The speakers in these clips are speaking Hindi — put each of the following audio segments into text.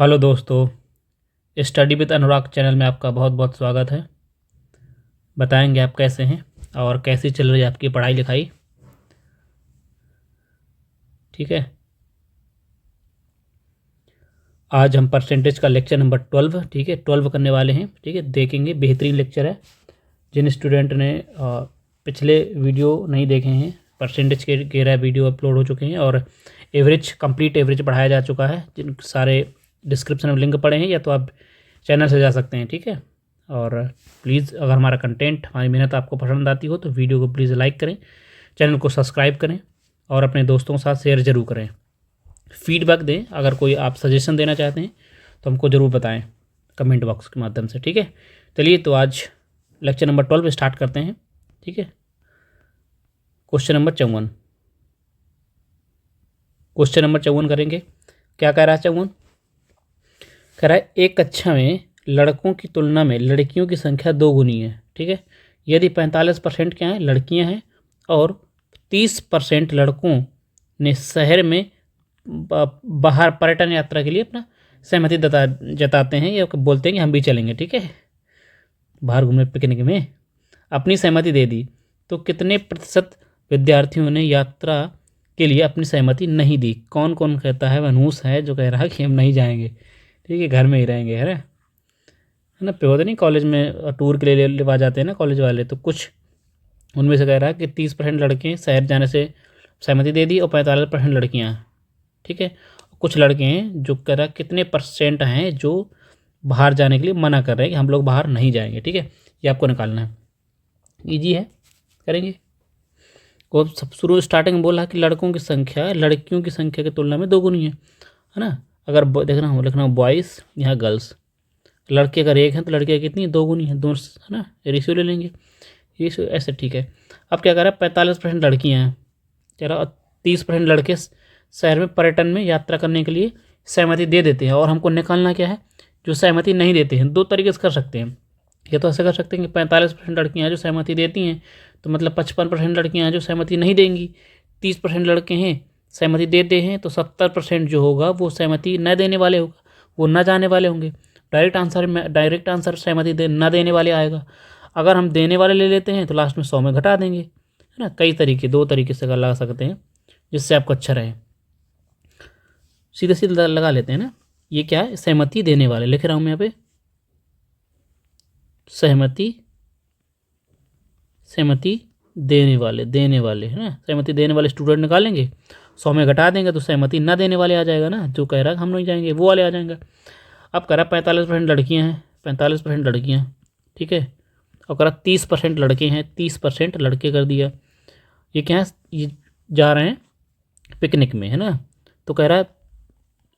हेलो दोस्तों, स्टडी विद अनुराग चैनल में आपका बहुत बहुत स्वागत है। बताएंगे आप कैसे हैं और कैसी चल रही है आपकी पढ़ाई लिखाई। ठीक है, आज हम परसेंटेज का लेक्चर नंबर 12, ठीक है 12 करने वाले हैं। ठीक है, देखेंगे, बेहतरीन लेक्चर है। जिन स्टूडेंट ने पिछले वीडियो नहीं देखे हैं, परसेंटेज के गेरा वीडियो अपलोड हो चुके हैं और एवरेज, कंप्लीट एवरेज पढ़ाया जा चुका है। जिन सारे डिस्क्रिप्शन में लिंक पड़े हैं, या तो आप चैनल से जा सकते हैं। ठीक है, और प्लीज़ अगर हमारा कंटेंट, हमारी मेहनत आपको पसंद आती हो तो वीडियो को प्लीज़ लाइक करें, चैनल को सब्सक्राइब करें और अपने दोस्तों के साथ शेयर ज़रूर करें। फीडबैक दें, अगर कोई आप सजेशन देना चाहते हैं तो हमको ज़रूर बताएं कमेंट बॉक्स के माध्यम से। ठीक है, चलिए तो आज लेक्चर नंबर 12 स्टार्ट करते हैं। ठीक है, क्वेश्चन नंबर 54, क्वेश्चन नंबर 54 करेंगे। क्या कह रहा है 54? कह रहा है एक कक्षा में लड़कों की तुलना में लड़कियों की संख्या 2 गुनी है। ठीक है, यदि 45% क्या है, लड़कियां हैं, और 30% लड़कों ने शहर में बाहर पर्यटन यात्रा के लिए अपना सहमति जताते हैं, या बोलते हैं कि हम भी चलेंगे। ठीक है, बाहर घूमने पिकनिक में अपनी सहमति दे दी, तो कितने प्रतिशत विद्यार्थियों ने यात्रा के लिए अपनी सहमति नहीं दी? कौन कौन कहता है? मनहूस है जो कह रहा है कि हम नहीं जाएंगे, ठीक है, घर में ही रहेंगे, है ना। पे होते नहीं, कॉलेज में टूर के लिए लेवा जाते हैं ना कॉलेज वाले, तो कुछ उनमें से कह रहा है कि 30% लड़के शहर जाने से सहमति दे दी और 45% लड़कियाँ। ठीक है, कुछ लड़के हैं जो कह रहा है कितने परसेंट हैं जो बाहर जाने के लिए मना कर रहे हैं कि हम लोग बाहर नहीं जाएंगे। ठीक है, ये आपको निकालना है, ईजी है, करेंगे। वो सब शुरू स्टार्टिंग में बोला कि लड़कों की संख्या लड़कियों की संख्या की तुलना में 2 गुनी है ना। अगर लिखना हो बॉयज़, यहाँ गर्ल्स, लड़के अगर एक हैं तो लड़कियाँ कितनी 2 गुनी है, दोनों, है ना, रेशियो ले लेंगे, रेशियो ऐसे। ठीक है, अब क्या कर रहा है, 45% लड़कियाँ हैं कह रहा, 30% लड़के शहर में पर्यटन में यात्रा करने के लिए सहमति दे देते हैं। और हमको निकालना क्या है, जो सहमति नहीं देते हैं। 2 तरीके से कर सकते हैं, या तो ऐसे कर सकते हैं कि 45% लड़कियाँ जो सहमति देती हैं, तो मतलब 55% लड़कियाँ जो सहमति नहीं देंगी। 30% लड़के हैं सहमति देते हैं, तो 70% जो होगा वो सहमति न देने वाले होगा, वो न जाने वाले होंगे। डायरेक्ट आंसर सहमति न देने वाले आएगा। अगर हम देने वाले ले लेते हैं तो लास्ट में 100 में घटा देंगे, है ना। कई तरीके, 2 तरीके से लगा सकते हैं जिससे आपको अच्छा रहे। सीधे सीधे लगा लेते हैं ना। ये क्या है, सहमति देने वाले लिख रहा हूँ मैं यहाँ पे, सहमति देने वाले, है ना। सहमति देने वाले स्टूडेंट निकालेंगे, 100 में घटा देंगे तो सहमति न देने वाले आ जाएगा ना, जो कह रहा है हम नहीं जाएंगे वो वाले आ जाएंगे। अब कह रहा 45% लड़कियाँ हैं, 45% लड़कियाँ, ठीक है, और कह रहा 30% लड़के हैं, 30% लड़के कर दिया। ये क्या है, ये जा रहे हैं पिकनिक में, है ना। तो कह रहा है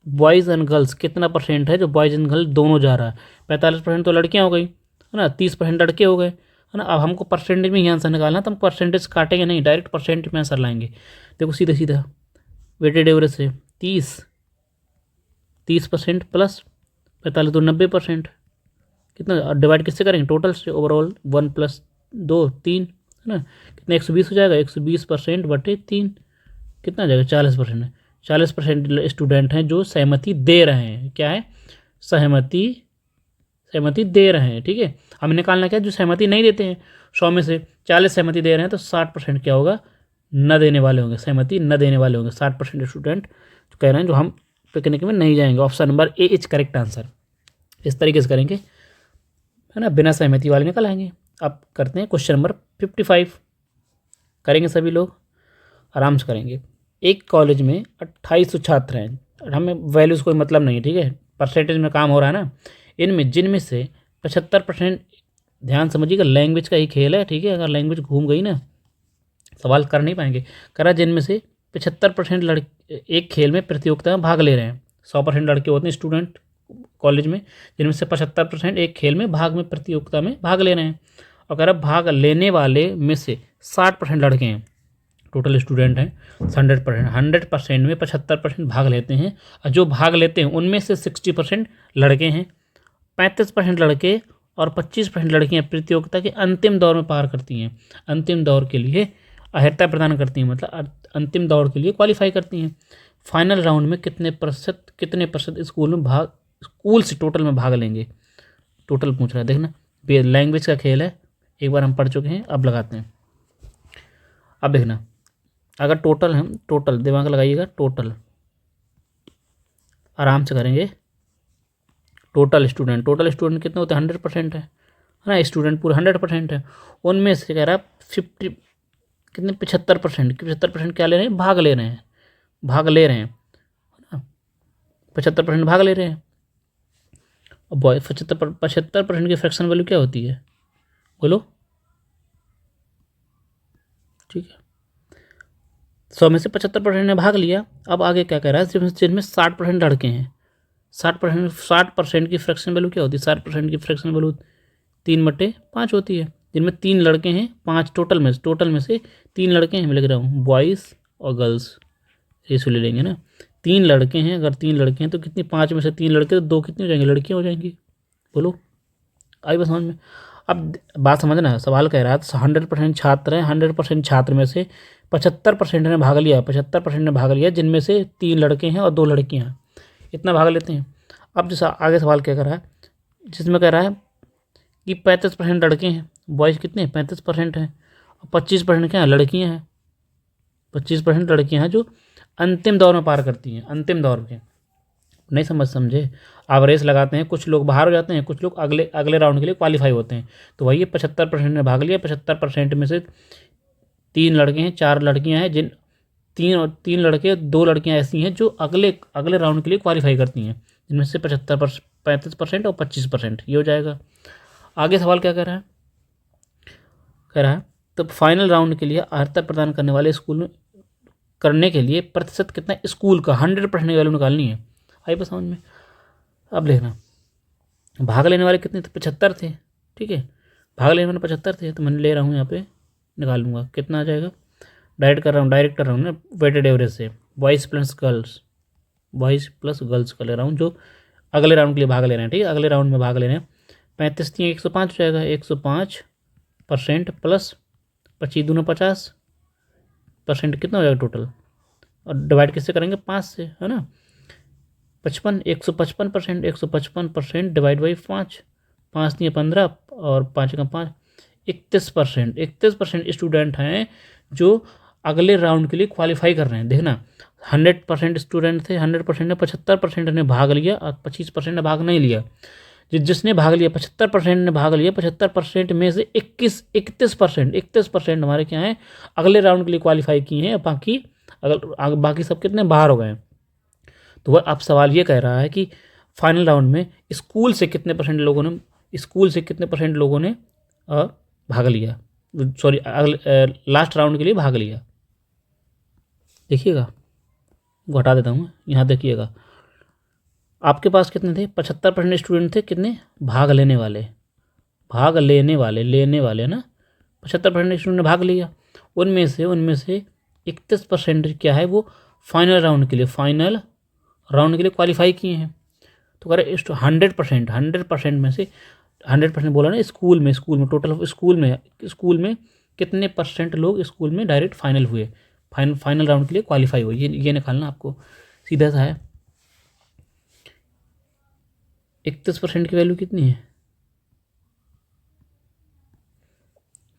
बॉयज़ एंड गर्ल्स कितना परसेंट है, जो बॉयज़ एंड गर्ल्स दोनों जा रहा है। 45% तो लड़कियाँ हो गई, है ना, 30% लड़के हो गए, है ना। अब हमको परसेंटेज में ही आंसर निकालना, तो हम परसेंटेज काटेंगे नहीं, डायरेक्ट परसेंटेज में आंसर लाएंगे। देखो सीधा सीधा वेटेड एवरेज से 30% प्लस 45 तो 90%, कितना डिवाइड किससे करेंगे, टोटल से, ओवरऑल 1 + 2 3, है ना। कितना 120 हो जाएगा, 120% बटे 3 कितना आ जाएगा, 40% है। 40% स्टूडेंट हैं जो सहमति दे रहे हैं। क्या है, सहमति दे रहे हैं। ठीक है, हमें निकालना क्या है, जो सहमति नहीं देते हैं। 100 में से 40 सहमति दे रहे हैं, तो 60% क्या होगा, न देने वाले होंगे, सहमति न देने वाले होंगे। 60% स्टूडेंट कह रहे हैं जो हम पिकनिक में नहीं जाएंगे। Option number A is correct answer. इस तरीके से करेंगे, है ना, बिना सहमति वाले निकल आएंगे। अब करते हैं क्वेश्चन नंबर 55, करेंगे सभी लोग, आराम से करेंगे। एक कॉलेज में 2800 छात्र हैं, हमें वैल्यूज़ कोई मतलब नहीं है, ठीक है, परसेंटेज में काम हो रहा है ना। जिनमें से 75%, ध्यान समझिएगा, लैंग्वेज का ही खेल है, ठीक है। अगर लैंग्वेज घूम गई ना, सवाल कर नहीं पाएंगे। करा जिनमें से 75% लड़के एक खेल में प्रतियोगिता में भाग ले रहे हैं। 100% लड़के होते हैं स्टूडेंट कॉलेज में, जिनमें से 75% एक खेल में प्रतियोगिता में भाग ले रहे हैं। और कह रहा भाग लेने वाले में से 60% लड़के हैं। टोटल स्टूडेंट हैं 100% में 75% भाग लेते हैं, और जो भाग लेते हैं उनमें से 60% लड़के हैं। 35% लड़के और 25% लड़कियां प्रतियोगिता के अंतिम दौर में पार करती हैं, अंतिम दौर के लिए अहर्ता प्रदान करती हैं, मतलब अंतिम दौर के लिए क्वालिफाई करती हैं। फाइनल राउंड में कितने प्रतिशत स्कूल से टोटल में भाग लेंगे, टोटल पूछ रहा है। देखना लैंग्वेज का खेल है, एक बार हम पढ़ चुके हैं, अब लगाते हैं। अब देखना अगर टोटल हम टोटल दिमाग लगाइएगा, टोटल आराम से करेंगे। टोटल स्टूडेंट कितने होते हैं? 100% है ना, स्टूडेंट पूरे 100% है। उनमें से कह रहा है 50 कितने 75% क्या ले रहे हैं? भाग ले रहे हैं, भाग ले रहे हैं, है ना, 75% भाग ले रहे हैं। और बॉय 75% की फ्रैक्शन वैल्यू क्या होती है? बोलो। ठीक है, 100 में से 75% ने भाग लिया। अब आगे क्या कह रहा है? जिनमें 60% लड़के हैं, 60% की फ्रैक्शन वैल्यू क्या होती है? 60% की फ्रैक्शन वैल्यू 3/5 होती है। जिनमें 3 लड़के हैं, 5 टोटल में से 3 लड़के हैं, मैं लिख रहा हूँ बॉयज़ और गर्ल्स, रेशो ले लेंगे ना। 3 लड़के हैं, अगर 3 लड़के हैं तो कितनी? 5 में से 3 लड़के तो 2 कितनी हो जाएंगे? लड़कियाँ हो जाएंगी। बोलो, आई बात समझ में? अब बात समझना, सवाल कह रहा है 100% छात्र हैं, 100% छात्र में से 75% ने भाग लिया, 75% ने भाग लिया, जिनमें से 3 लड़के हैं और 2 लड़कियाँ हैं, इतना भाग लेते हैं। अब जैसा आगे सवाल क्या कर रहा है, जिसमें कह रहा है कि 35% लड़के हैं, बॉयज़ कितने? 35% हैं, और 25% क्या है? लड़कियाँ हैं। 25% लड़कियाँ हैं जो अंतिम दौर में पार करती हैं, अंतिम दौर के। नहीं समझे? आप रेस लगाते हैं, कुछ लोग बाहर हो जाते हैं, कुछ लोग अगले अगले राउंड के लिए क्वालिफाई होते हैं। तो वही 75% ने भाग लिया, 75% में से 3 लड़के हैं, 4 लड़कियां हैं, जिन 3 लड़के 2 लड़कियां ऐसी हैं जो अगले अगले राउंड के लिए क्वालिफाई करती हैं, जिनमें से 35% और 25%, ये हो जाएगा। आगे सवाल क्या कह रहा है? कह रहा है तो फाइनल राउंड के लिए अर्हता प्रदान करने वाले स्कूल में करने के लिए प्रतिशत कितना स्कूल का 100% की वैल्यू निकालनी है। आई बस समझ में? अब देखना, भाग लेने वाले कितने थे? 75 थे। ठीक है, भाग लेने वाले 75 थे, तो मैंने ले रहा हूँ यहाँ पे, निकाल लूँगा कितना आ जाएगा। डायरेक्ट कर रहा हूँ ना वेटेड एवरेज से, बॉयज़ प्लस गर्ल्स का ले रहा हूँ, जो अगले राउंड के लिए भाग ले रहे हैं। ठीक है, अगले राउंड में भाग ले रहे हैं। 35 थी, 105 हो जाएगा, 105% प्लस 25 दूना 50% कितना हो जाएगा टोटल, और डिवाइड किससे करेंगे? 5 से, है ना। 155%, 155% डिवाइड बाई 5, 5 दिए 15 और 5 का 5, 31% स्टूडेंट हैं जो अगले राउंड के लिए क्वालिफाई कर रहे हैं। देखना 100% स्टूडेंट थे, 100% ने 75% ने भाग लिया और 25% ने भाग नहीं लिया। जिसने भाग लिया 75% ने भाग लिया, 75% में से 31% हमारे क्या हैं? अगले राउंड के लिए क्वालिफाई किए हैं, बाकी सब कितने बाहर हो गए हैं। तो वह अब सवाल ये कह रहा है कि फाइनल राउंड में स्कूल से कितने परसेंट लोगों ने भाग लिया, सॉरी अगले लास्ट राउंड के लिए भाग लिया। देखिएगा, घटा देता हूँ, यहाँ देखिएगा, आपके पास कितने थे? 75% स्टूडेंट थे, कितने? भाग लेने वाले ना, 75% स्टूडेंट ने भाग लिया। उनमें से 31% क्या है? वो फाइनल राउंड के लिए क्वालिफाई किए हैं। तो कह रहे 100% में से 100% बोला ना, स्कूल में टोटल स्कूल में कितने परसेंट लोग स्कूल में डायरेक्ट फाइनल हुए, फाइनल राउंड के लिए क्वालिफाई हुए, ये निकालना आपको, सीधा सा है। 31% की वैल्यू कितनी है?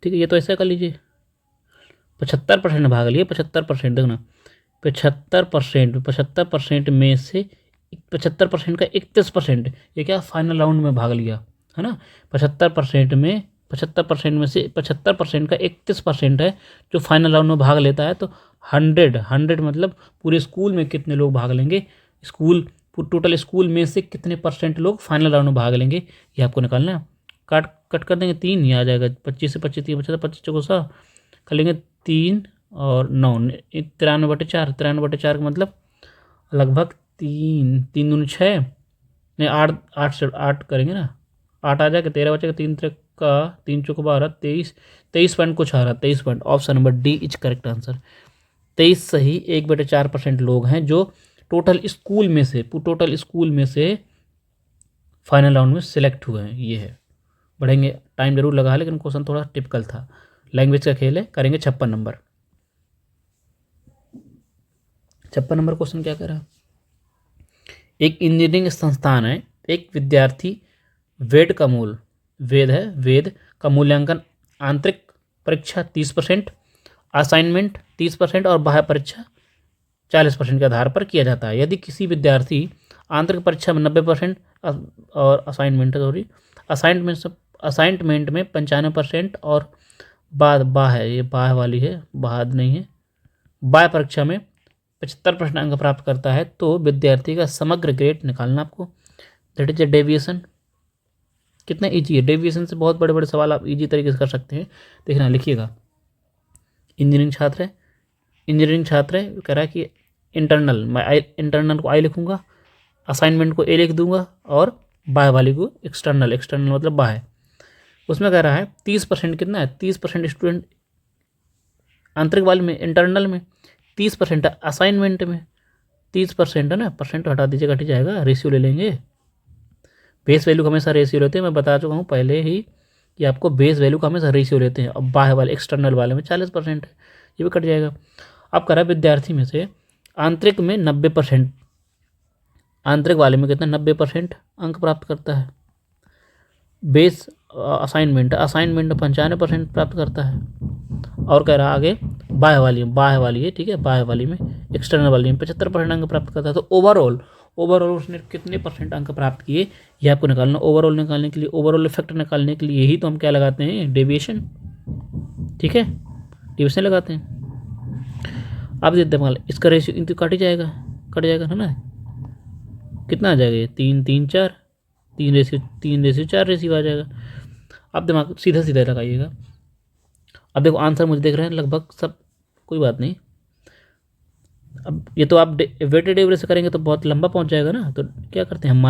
ठीक है, ये तो ऐसा कर लीजिए, 75% ने भाग लिया, 75% देखना, 75% में से 75% का 31%, ये क्या? फाइनल राउंड में भाग लिया, है ना। 75% में से 75% का 31% है जो फाइनल राउंड में भाग लेता है। तो 100 मतलब पूरे स्कूल में कितने लोग भाग लेंगे, टोटल स्कूल में से कितने परसेंट लोग फाइनल राउंड में भाग लेंगे, ये आपको निकालना है। कट कर देंगे 3, ये आ जाएगा 25 से 25 3 25 चौको 100 कर लेंगे, 3 और 9 93/4, 93/4 का मतलब लगभग 3 दूनी 6, नहीं 8 से 8 करेंगे ना, 8 आ जाएगा, 13 बचेगा, 3 का 3 चौको 12, 23 पॉइंट कुछ आ रहा, 23 point. Option number D is correct answer. 23 सही 1/4% लोग हैं जो टोटल स्कूल में से फाइनल राउंड में सिलेक्ट हुए हैं, ये है। बढ़ेंगे, टाइम जरूर लगा है, लेकिन क्वेश्चन थोड़ा टिपिकल था, लैंग्वेज का खेल है। करेंगे 56 नंबर। 56 नंबर क्वेश्चन क्या कह रहा है? एक इंजीनियरिंग संस्थान है, एक विद्यार्थी वेद का मूल्यांकन आंतरिक परीक्षा 30%, असाइनमेंट 30% और बाह्य परीक्षा 40% के आधार पर किया जाता है। यदि किसी विद्यार्थी आंतरिक परीक्षा में 90% और असाइनमेंट में 95% और बाह्य परीक्षा में 75% अंक प्राप्त करता है तो विद्यार्थी का समग्र ग्रेड निकालना आपको। That is a deviation. कितना ईजी है, डेविएशन से बहुत बड़े बड़े सवाल आप ईजी तरीके से कर सकते हैं। देखना, लिखिएगा। इंजीनियरिंग छात्र है, कह रहा है कि इंटरनल को आई लिखूंगा, असाइनमेंट को ए लिख दूंगा और बाह्य वाली को एक्सटर्नल मतलब बाह्य। उसमें कह रहा है 30% कितना है, 30% स्टूडेंट आंतरिक वाले में, इंटरनल में 30%, असाइनमेंट में 30% है ना, परसेंट हटा दीजिएगा, घट जाएगा, रेशियो ले लेंगे। बेस वैल्यू का हमेशा रेशियो लेते हैं, मैं बता चुका हूँ पहले ही कि आपको बेस वैल्यू का हमेशा रेशियो लेते हैं। अब बाह्य वाले एक्सटर्नल वाले में 40% है, ये भी कट जाएगा। अब कह रहा है विद्यार्थी में से आंतरिक में 90%, आंतरिक वाले में कितना 90% अंक प्राप्त करता है। बेस असाइनमेंट 95% प्राप्त करता है। और कह रहा आगे बाह्य वाली है, ठीक है, बाह्य वाली में, एक्सटर्नल वाली में 75% अंक प्राप्त करता है। तो ओवरऑल उसने कितने परसेंट अंक प्राप्त किए, ये आपको निकालना। ओवरऑल निकालने के लिए, ओवरऑल इफेक्ट निकालने के लिए ही तो हम क्या लगाते हैं, डेविएशन, ठीक है, डेविएशन लगाते हैं। आप देते हैं इसका रेशियो इनको कट जाएगा है ना, कितना आ जाएगा ये 3 रेशियो 4 रेशियो आ जाएगा। आप दिमाग सीधा लगाइएगा। अब देखो आंसर मुझे देख रहे हैं लगभग सब, कोई बात नहीं। अब ये तो आप वेटेड एवरेज से करेंगे तो बहुत लंबा पहुंच जाएगा ना, तो क्या करते हैं हम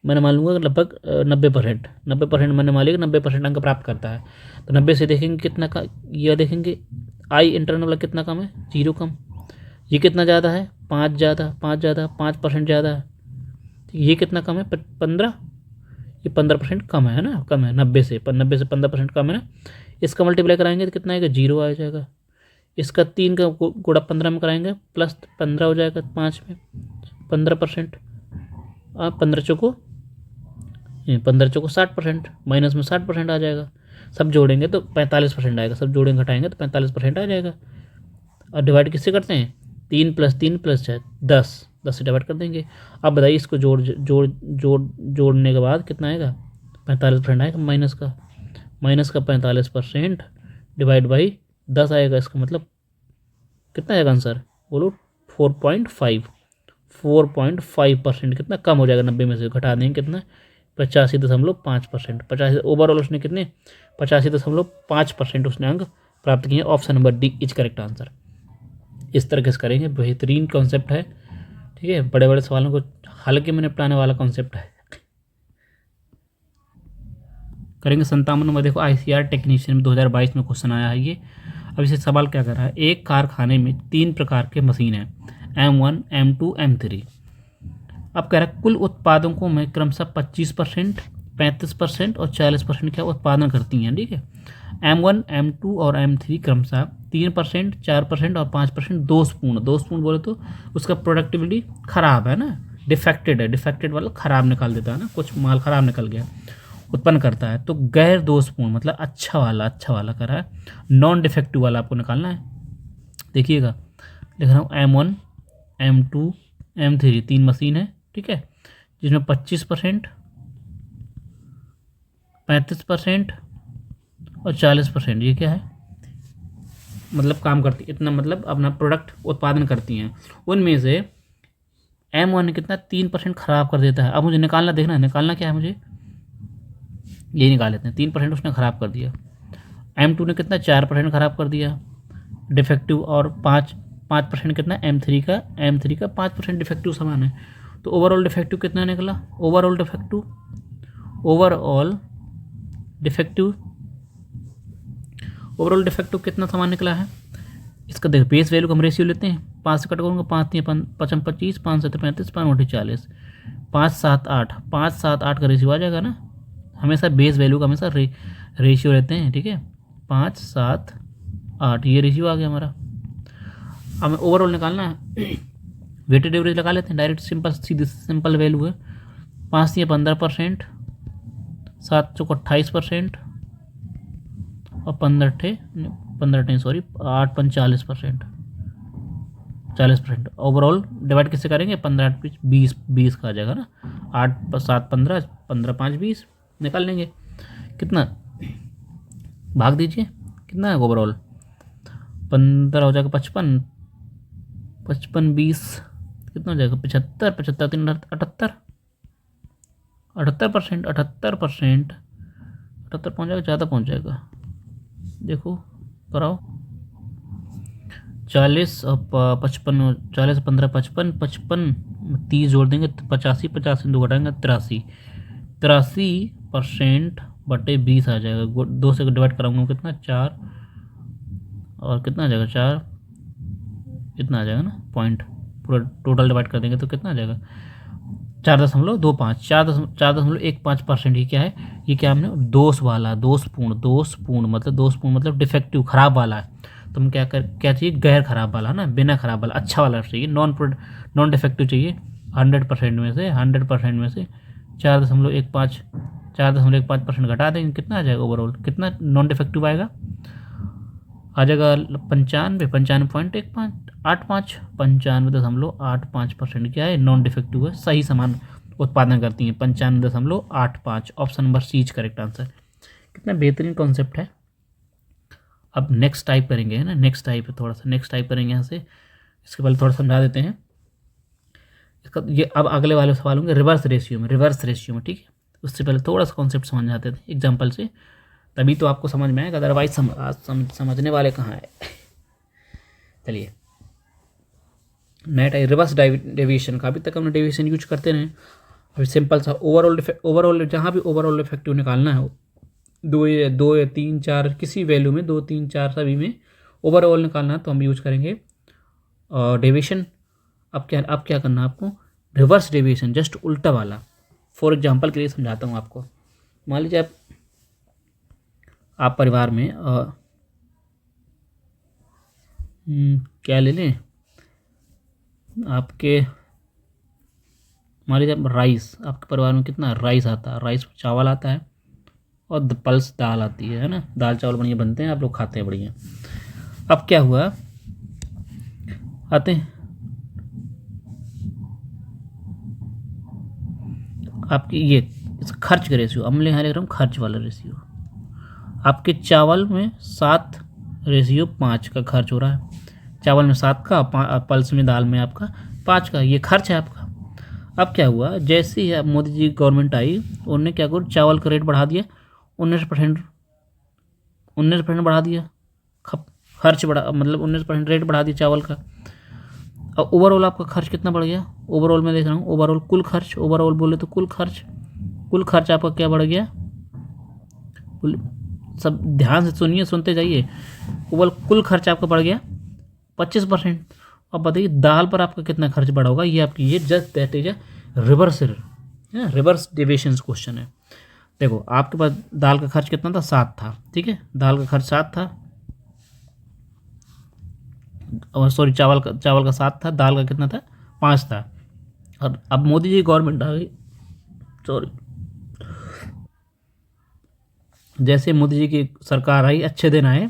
मैंने मान लूँगा लगभग 90% मैंने मान लिया 90% अंक प्राप्त करता है। तो 90 से देखेंगे कितना का, यह देखेंगे आई इंटरनल वाला कितना कम है, 0 कम। ये कितना ज़्यादा है, 5% ज़्यादा है। ये कितना कम है, 15, ये 15% कम है ना, कम है 90 से 15% कम है ना। इसका मल्टीप्लाई कराएंगे तो कितना आएगा, 0 आ जाएगा। इसका 3 का गुणा 15 में कराएंगे प्लस 15 हो जाएगा 5 में, 15%। आप 15 चौको 60%, माइनस में 60% आ जाएगा। सब जोड़ेंगे तो 45% आएगा, सब जोड़ेंगे घटाएंगे तो 45% आ जाएगा। और डिवाइड किससे करते हैं, 3 + 3 + 6 10 से डिवाइड कर देंगे। अब बताइए इसको जोड़ने के बाद कितना आएगा, 45% आएगा। माइनस का 45% डिवाइड बाई 10 आएगा। इसका मतलब कितना आएगा आंसर, बोलो 4.5%। कितना कम हो जाएगा, 90 में से घटा देंगे कितना, 85.5%। ओवरऑल उसने कितने 85.5% उसने अंक प्राप्त किए। Option number D is correct answer. इस तरह से करेंगे, बेहतरीन कॉन्सेप्ट है, ठीक है, बड़े बड़े सवालों को हल्के में निपटाने वाला कॉन्सेप्ट है। करेंगे 57 नंबर। देखो ICR टेक्नीशियन 2022 में क्वेश्चन आया है ये। अब इसे सवाल क्या कर रहा है, एक कारखाने में 3 प्रकार के मशीन हैं, M1, M2, M3। अब कह रहा है कुल उत्पादकों में क्रमशः 25%, 35% और 40% क्या उत्पादन करती हैं, ठीक है। M1, M2 और M3 क्रमशः 3%, 4% और 5% दोषपूर्ण बोले तो उसका प्रोडक्टिविटी खराब है ना, डिफेक्टेड वाला खराब निकाल देता है ना, कुछ माल खराब निकल गया, उत्पन्न करता है। तो गैर दोषपूर्ण मतलब अच्छा वाला कर रहा है, नॉन डिफेक्टिव वाला आपको निकालना है। देखिएगा लिख रहा हूँ M1, M2, M3 3 मशीन है, ठीक है, जिसमें 25%, 35% और 40% ये क्या है, मतलब काम करती, इतना मतलब अपना प्रोडक्ट उत्पादन करती हैं। उनमें से M1 कितना 3% खराब कर देता है। अब मुझे निकालना क्या है, मुझे ये निकाल लेते हैं। 3% उसने ख़राब कर दिया। M2 ने कितना 4% ख़राब कर दिया डिफेक्टिव, और 5% कितना M3 का 5% डिफेक्टिव सामान है। तो ओवरऑल डिफेक्टिव कितना निकला, ओवरऑल डिफेक्टिव कितना सामान निकला है। इसका देख बेस वैल्यू का हम रेशियो लेते हैं, 5 से कट करूँगा, 5 × 5 = 25, 5 × 7 = 35, 5 × 8 = 40, 5 7 8 का रेशियो आ जाएगा ना। हमेशा बेस वैल्यू का हमेशा रेशियो लेते हैं, ठीक है, 5 7 8 ये रेशियो आ गया हमारा। हमें ओवरऑल निकालना है। वेटेड एवरेज लगा लेते हैं डायरेक्ट, सिंपल सीधी सिंपल वैल्यू है। 5 या 15%, 7 चौक 28% और 8 5 40%, 40%। ओवरऑल डिवाइड किससे करेंगे? 15 8 20, 20 का आ जाएगा ना। 8 7 15, 15 5 20 निकाल लेंगे। कितना भाग दीजिए, कितना है ओवरऑल? 15 हो जाएगा 55, 55 20 कितना हो जाएगा? 75, 75 3 78, 78%, 78%, 78 पहुँच जाएगा, ज़्यादा पहुँच जाएगा। देखो कराओ, 40 और 55, 40 15 55, 55 30 जोड़ देंगे 85, 85 2 घटाएंगे 83, 83% बटे 20 आ जाएगा। 2 से डिवाइड कराऊंगा कितना? 4 और कितना आ जाएगा? 4 इतना आ जाएगा ना पॉइंट। पूरा टोटल डिवाइड कर देंगे तो कितना आ जाएगा? 4.25, 4.15%। ये क्या है? ये क्या हमने दोष वाला, दोषपूर्ण मतलब डिफेक्टिव, खराब वाला है। तो हम क्या चाहिए? गैर खराब वाला ना, बिना खराब वाला, अच्छा वाला चाहिए, नॉन डिफेक्टिव चाहिए। 100% में से 4.15% घटा देंगे, कितना आ जाएगा ओवरऑल? कितना नॉन डिफेक्टिव आएगा? आ जाएगा 95.85%। क्या है? नॉन डिफेक्टिव है, सही सामान उत्पादन करती हैं। 95.85। Option number C is correct answer. कितना बेहतरीन कॉन्सेप्ट है। अब नेक्स्ट टाइप करेंगे, है ना, नेक्स्ट टाइप है, थोड़ा सा नेक्स्ट टाइप करेंगे यहाँ से। इसके पहले थोड़ा समझा देते हैं इसका। ये अब अगले वाले सवाल होंगे रिवर्स रेशियो में, ठीक है। उससे पहले थोड़ा सा कॉन्सेप्ट समझ जाते थे एग्जाम्पल से, तभी तो आपको समझ में आएगा, अदरवाइज समझने वाले कहाँ है। चलिए, नेट रिवर्स डेविएशन का, अभी तक हमने डेविएशन यूज करते रहे। अभी सिंपल सा ओवरऑल जहाँ भी ओवरऑल इफेक्टिव निकालना है, 2 या 3 4 किसी वैल्यू में, 2 3 4 सभी में ओवरऑल निकालना है तो हम यूज करेंगे डेविएशन। अब क्या करना है आपको? रिवर्स डेविएशन, जस्ट उल्टा वाला। फॉर एग्जांपल के लिए समझाता हूँ आपको। मान लीजिए आप परिवार में क्या ले लें, आपके मान लीजिए राइस, आपके परिवार में कितना राइस आता है? राइस चावल आता है और पल्स दाल आती है ना। दाल चावल बढ़िया बनते हैं, आप लोग खाते हैं बढ़िया। अब क्या हुआ, आते हैं आपकी ये खर्च का रेशियो, अम्ल यहाँ लिख रहा हूँ खर्च वाला रेशियो। आपके चावल में 7:5 का खर्च हो रहा है। चावल में 7 का, पल्स में दाल में आपका 5 का, ये खर्च है आपका। अब क्या हुआ, जैसे ही मोदी जी गवर्नमेंट आई, उन्होंने क्या करो, चावल का रेट बढ़ा दिया 19% बढ़ा दिया, खर्च बढ़ा, मतलब 19% रेट बढ़ा दिया चावल का। अब ओवरऑल आपका खर्च कितना बढ़ गया? ओवरऑल मैं देख रहा हूँ, ओवरऑल कुल खर्च, ओवरऑल बोले तो कुल खर्च आपका क्या बढ़ गया? सब ध्यान से सुनिए, सुनते जाइए। ओवरऑल कुल खर्च आपका बढ़ गया 25%। अब बताइए दाल पर आपका कितना खर्च बढ़ा होगा? ये आपकी ये just that is reverse deviation question है। देखो आपके पास दाल का खर्च कितना था? 7 था, ठीक है, दाल का खर्च 7 था, और सॉरी चावल का 7 था, दाल का कितना था? 5 था। और अब मोदी जी गवर्नमेंट आ गई, सॉरी, जैसे मोदी जी की सरकार आई, अच्छे दिन आए,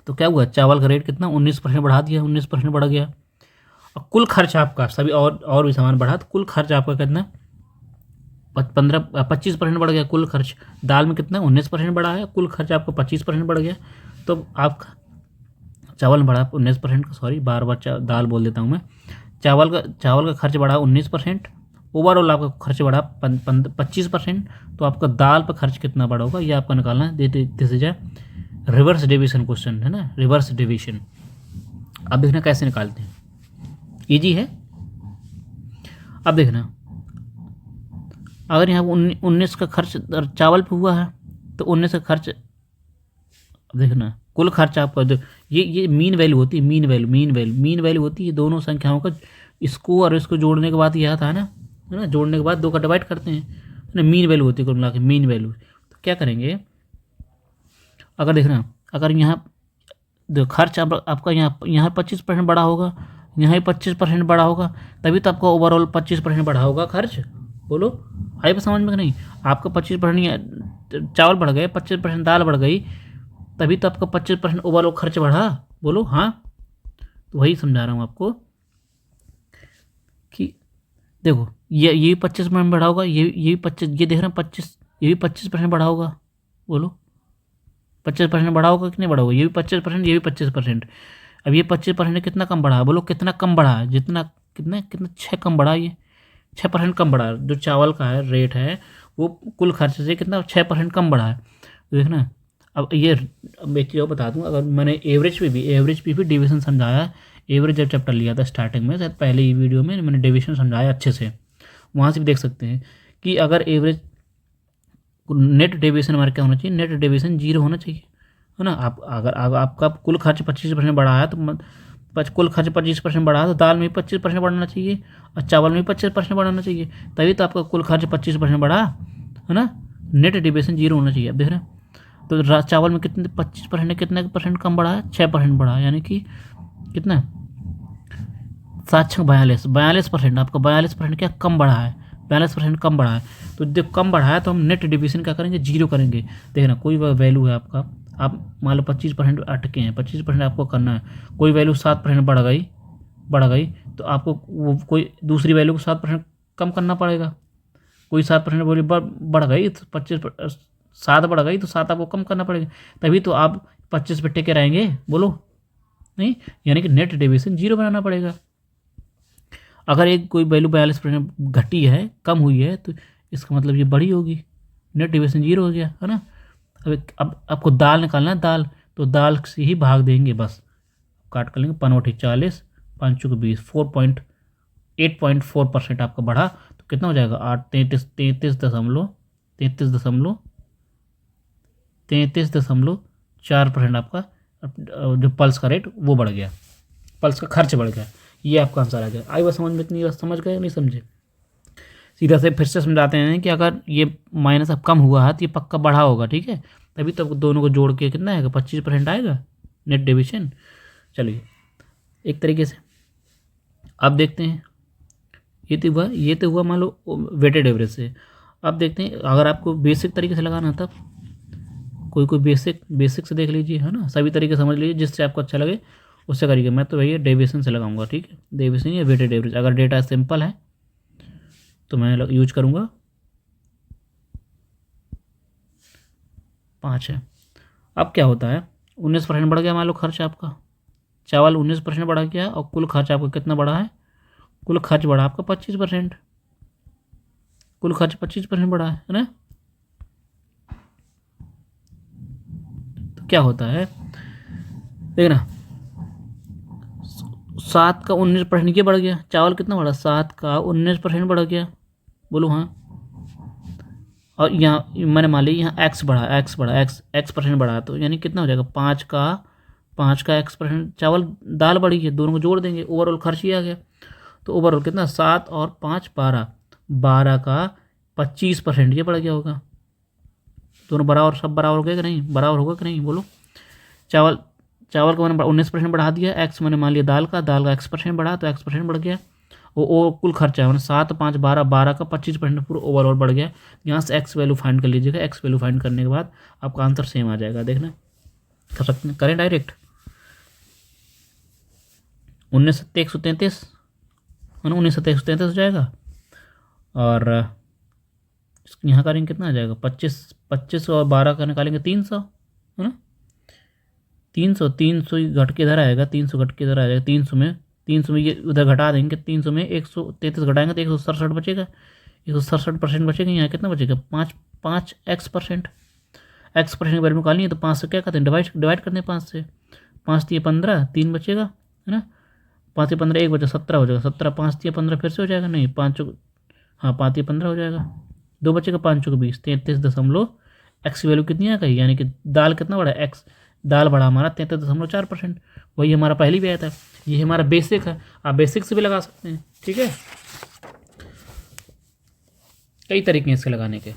तो क्या हुआ, चावल का रेट कितना 19% बढ़ा दिया, 19% बढ़ गया। और कुल खर्च आपका सभी और भी सामान बढ़ा, तो कुल खर्च आपका कितना 25% बढ़ गया कुल खर्च। दाल में कितना 19% बढ़ा है, कुल खर्च आपका 25% बढ़ गया। तो आपका चावल में बढ़ा 19% का, सॉरी बार बार दाल बोल देता हूँ मैं। चावल का खर्च बढ़ा 19%, ओवरऑल आपका खर्च बढ़ा 25%। तो आपका दाल पर खर्च कितना बढ़ा होगा, ये आपको निकालना है। This is a reverse division question, है ना, रिवर्स डिविजन। अब देखना कैसे निकालते हैं, इजी है। अब देखना, अगर यहाँ 19 का खर्च चावल पे हुआ है, तो 19 का खर्च, अब देखना कुल खर्च आपका, ये मीन वैल्यू होती है, मीन वैल्यू होती है दोनों संख्याओं का, इसको और इसको जोड़ने के बाद यह था ना, है ना, जोड़ने के बाद 2 का डिवाइड करते हैं ना, मीन वैल्यू होती है कुल मिला के, मीन वैल्यू। तो क्या करेंगे, अगर देखना, अगर यहाँ खर्च आपका यहाँ 25% बढ़ा होगा, यहाँ ही 25% बढ़ा होगा, तभी तो आपका ओवरऑल 25% बढ़ा होगा खर्च। बोलो आई बात समझ में कि नहीं? आपका 25% चावल बढ़ गए, 25% दाल बढ़ गई, तभी तो आपका 25% ओवरऑल खर्च बढ़ा। बोलो हाँ। तो वही समझा रहा हूँ आपको कि देखो ये 25% बढ़ा होगा, ये 25, ये देख रहे हैं 25, ये भी 25% बढ़ा होगा। बोलो 25% बढ़ा होगा कि नहीं बढ़ा होगा? ये भी 25%, ये भी 25%। अब ये 25% कितना कम बढ़ा है? बोलो कितना कम बढ़ा है? जितना कितना कितना 6 कम बढ़ा है, ये 6% कम बढ़ा है। जो चावल का है रेट है वो कुल खर्च से कितना 6% कम बढ़ा है। देखना अब ये, अब एक चीज़ और बता दूँ, अगर मैंने एवरेज पे भी डिवीजन समझाया। एवरेज जब चैप्टर लिया था स्टार्टिंग में, शायद पहले ही वीडियो में मैंने डिवीजन समझाया अच्छे से, वहाँ से भी देख सकते हैं कि अगर एवरेज नेट डेविएशन हमारा क्या होना चाहिए? नेट डेविएशन 0 होना चाहिए, है ना। आप अगर आपका कुल खर्च 25% बढ़ा है तो कुल खर्च 25% बढ़ा है तो दाल में 25% बढ़ना चाहिए और चावल में 25% बढ़ाना चाहिए, तभी तो आपका कुल खर्च 25% बढ़ा, है ना। नेट डेविएशन 0 होना चाहिए। अब देख रहे हैं तो चावल में कितने 25% कितने परसेंट कम बढ़ा है? 6% बढ़ा है, यानी कि कितना 42% आपका 42% क्या कम बढ़ा है? 42% कम बढ़ा है। तो जब कम बढ़ा है तो हम नेट डिविजन क्या करेंगे? 0 करेंगे। देखना कोई वैल्यू है आपका, आप मान लो 25% अटके हैं, 25% आपको करना है, कोई वैल्यू 7% बढ़ गई तो आपको वो कोई दूसरी वैल्यू को 7% कम करना पड़ेगा। कोई 7% वैल्यू बढ़ गई तो 7 बढ़ गई तो 7 आपको कम करना पड़ेगा, तभी तो आप 25 पे टिके रहेंगे। बोलो नहीं, यानी कि नेट डिविजन 0 बनाना पड़ेगा। अगर एक कोई वैल्यू 42% घटी है, कम हुई है, तो इसका मतलब ये बड़ी होगी, नेट डिविजन 0 हो गया, है ना। अब आपको दाल निकालना है, दाल तो दाल से ही भाग देंगे बस, काट कर लेंगे 5×40, 5×20, 8.4% आपका बढ़ा तो कितना हो जाएगा? 33.4% आपका जो पल्स का रेट वो बढ़ गया, पल्स का खर्च बढ़ गया। ये आपका आंसर आ गया। आई बात समझ में? इतनी बात समझ गए नहीं समझे? सीधा से फिर से समझाते हैं कि अगर ये माइनस अब कम हुआ है तो ये पक्का बढ़ा होगा, ठीक है, तभी तो दोनों को जोड़ के कितना आएगा? 25% आएगा नेट डिविजन। चलिए एक तरीके से अब देखते हैं, ये तो हुआ मान लो वेटेड एवरेज से। अब देखते हैं अगर आपको बेसिक तरीके से लगाना तब कोई बेसिक से देख लीजिए, है ना, सभी तरीके समझ लीजिए, जिससे आपको अच्छा लगे उससे करिए। मैं तो भैया डेविएशन से लगाऊंगा, ठीक है, डेविएशन या वेटेड एवरेज। अगर डेटा सिंपल है तो मैं यूज करूँगा 5 है। अब क्या होता है? 19% बढ़ गया मान लो खर्च आपका, चावल 19% बढ़ा गया और कुल खर्च आपका कितना बढ़ा है? कुल खर्च बढ़ा आपका 25%, कुल खर्च 25% बढ़ा है ना। तो क्या होता है देखना, 7 का 19% ये बढ़ गया, चावल कितना बढ़ा? 7 का 19% बढ़ गया। बोलो हाँ। और यहाँ मैंने मान लिया यहाँ एक्स% बढ़ा, तो यानी कितना हो जाएगा? 5 का x%। चावल दाल बढ़ी है, दोनों को जोड़ देंगे, ओवरऑल खर्च ही आ गया। तो ओवरऑल कितना? 7 और 5 12, 12 का 25% ये बढ़ गया होगा। दोनों बराबर, सब बराबर हो गए कि नहीं? बराबर होगा कि नहीं? बोलो। चावल को मैंने 19% बढ़ा दिया, एक्स मैंने मान लिया दाल का x% बढ़ा तो x% बढ़ गया। वो कुल खर्चा है मैंने 7 5 12, 12 का 25% पूरा ओवरऑल बढ़ गया। यहाँ से एक्स वैल्यू फाइंड कर लीजिएगा, एक्स वैल्यू फाइंड करने के बाद आपका आंसर सेम आ जाएगा। देखना कर सकते हैं, करें डायरेक्ट। 19 133 हो जाएगा और यहाँ करेंगे कितना आ जाएगा? 25 और 12 का निकालेंगे 300, है ना। 300 घट के इधर आएगा, 300 घट के इधर आ जाएगा। 300 में ये उधर घटा देंगे, 300 में 133 घटाएंगे तो 167 बचेगा, 167% बचेगा। यहाँ कितना बचेगा? 5 x%। x% के बारे में निकालनी है तो 5 से क्या करते हैं? डिवाइड करते हैं 5 से। 5 दिए 15, 3 बचेगा, है ना। 5 से 15 1 बचा, 17 हो जाएगा। 17 5 दिए 15 फिर से हो जाएगा, नहीं 5 हाँ 5 दिए 15 हो जाएगा, 2 बचेगा, 5 को 20, 33 एक्स वैल्यू कितनी आ गई? यानी कि दाल कितना बढ़ा? एक्स दाल बढ़ा हमारा 33.4%। वही हमारा पहली भी आया था, ये हमारा बेसिक है। आप बेसिक से भी लगा सकते हैं, ठीक है। कई तरीके हैं इसके लगाने के,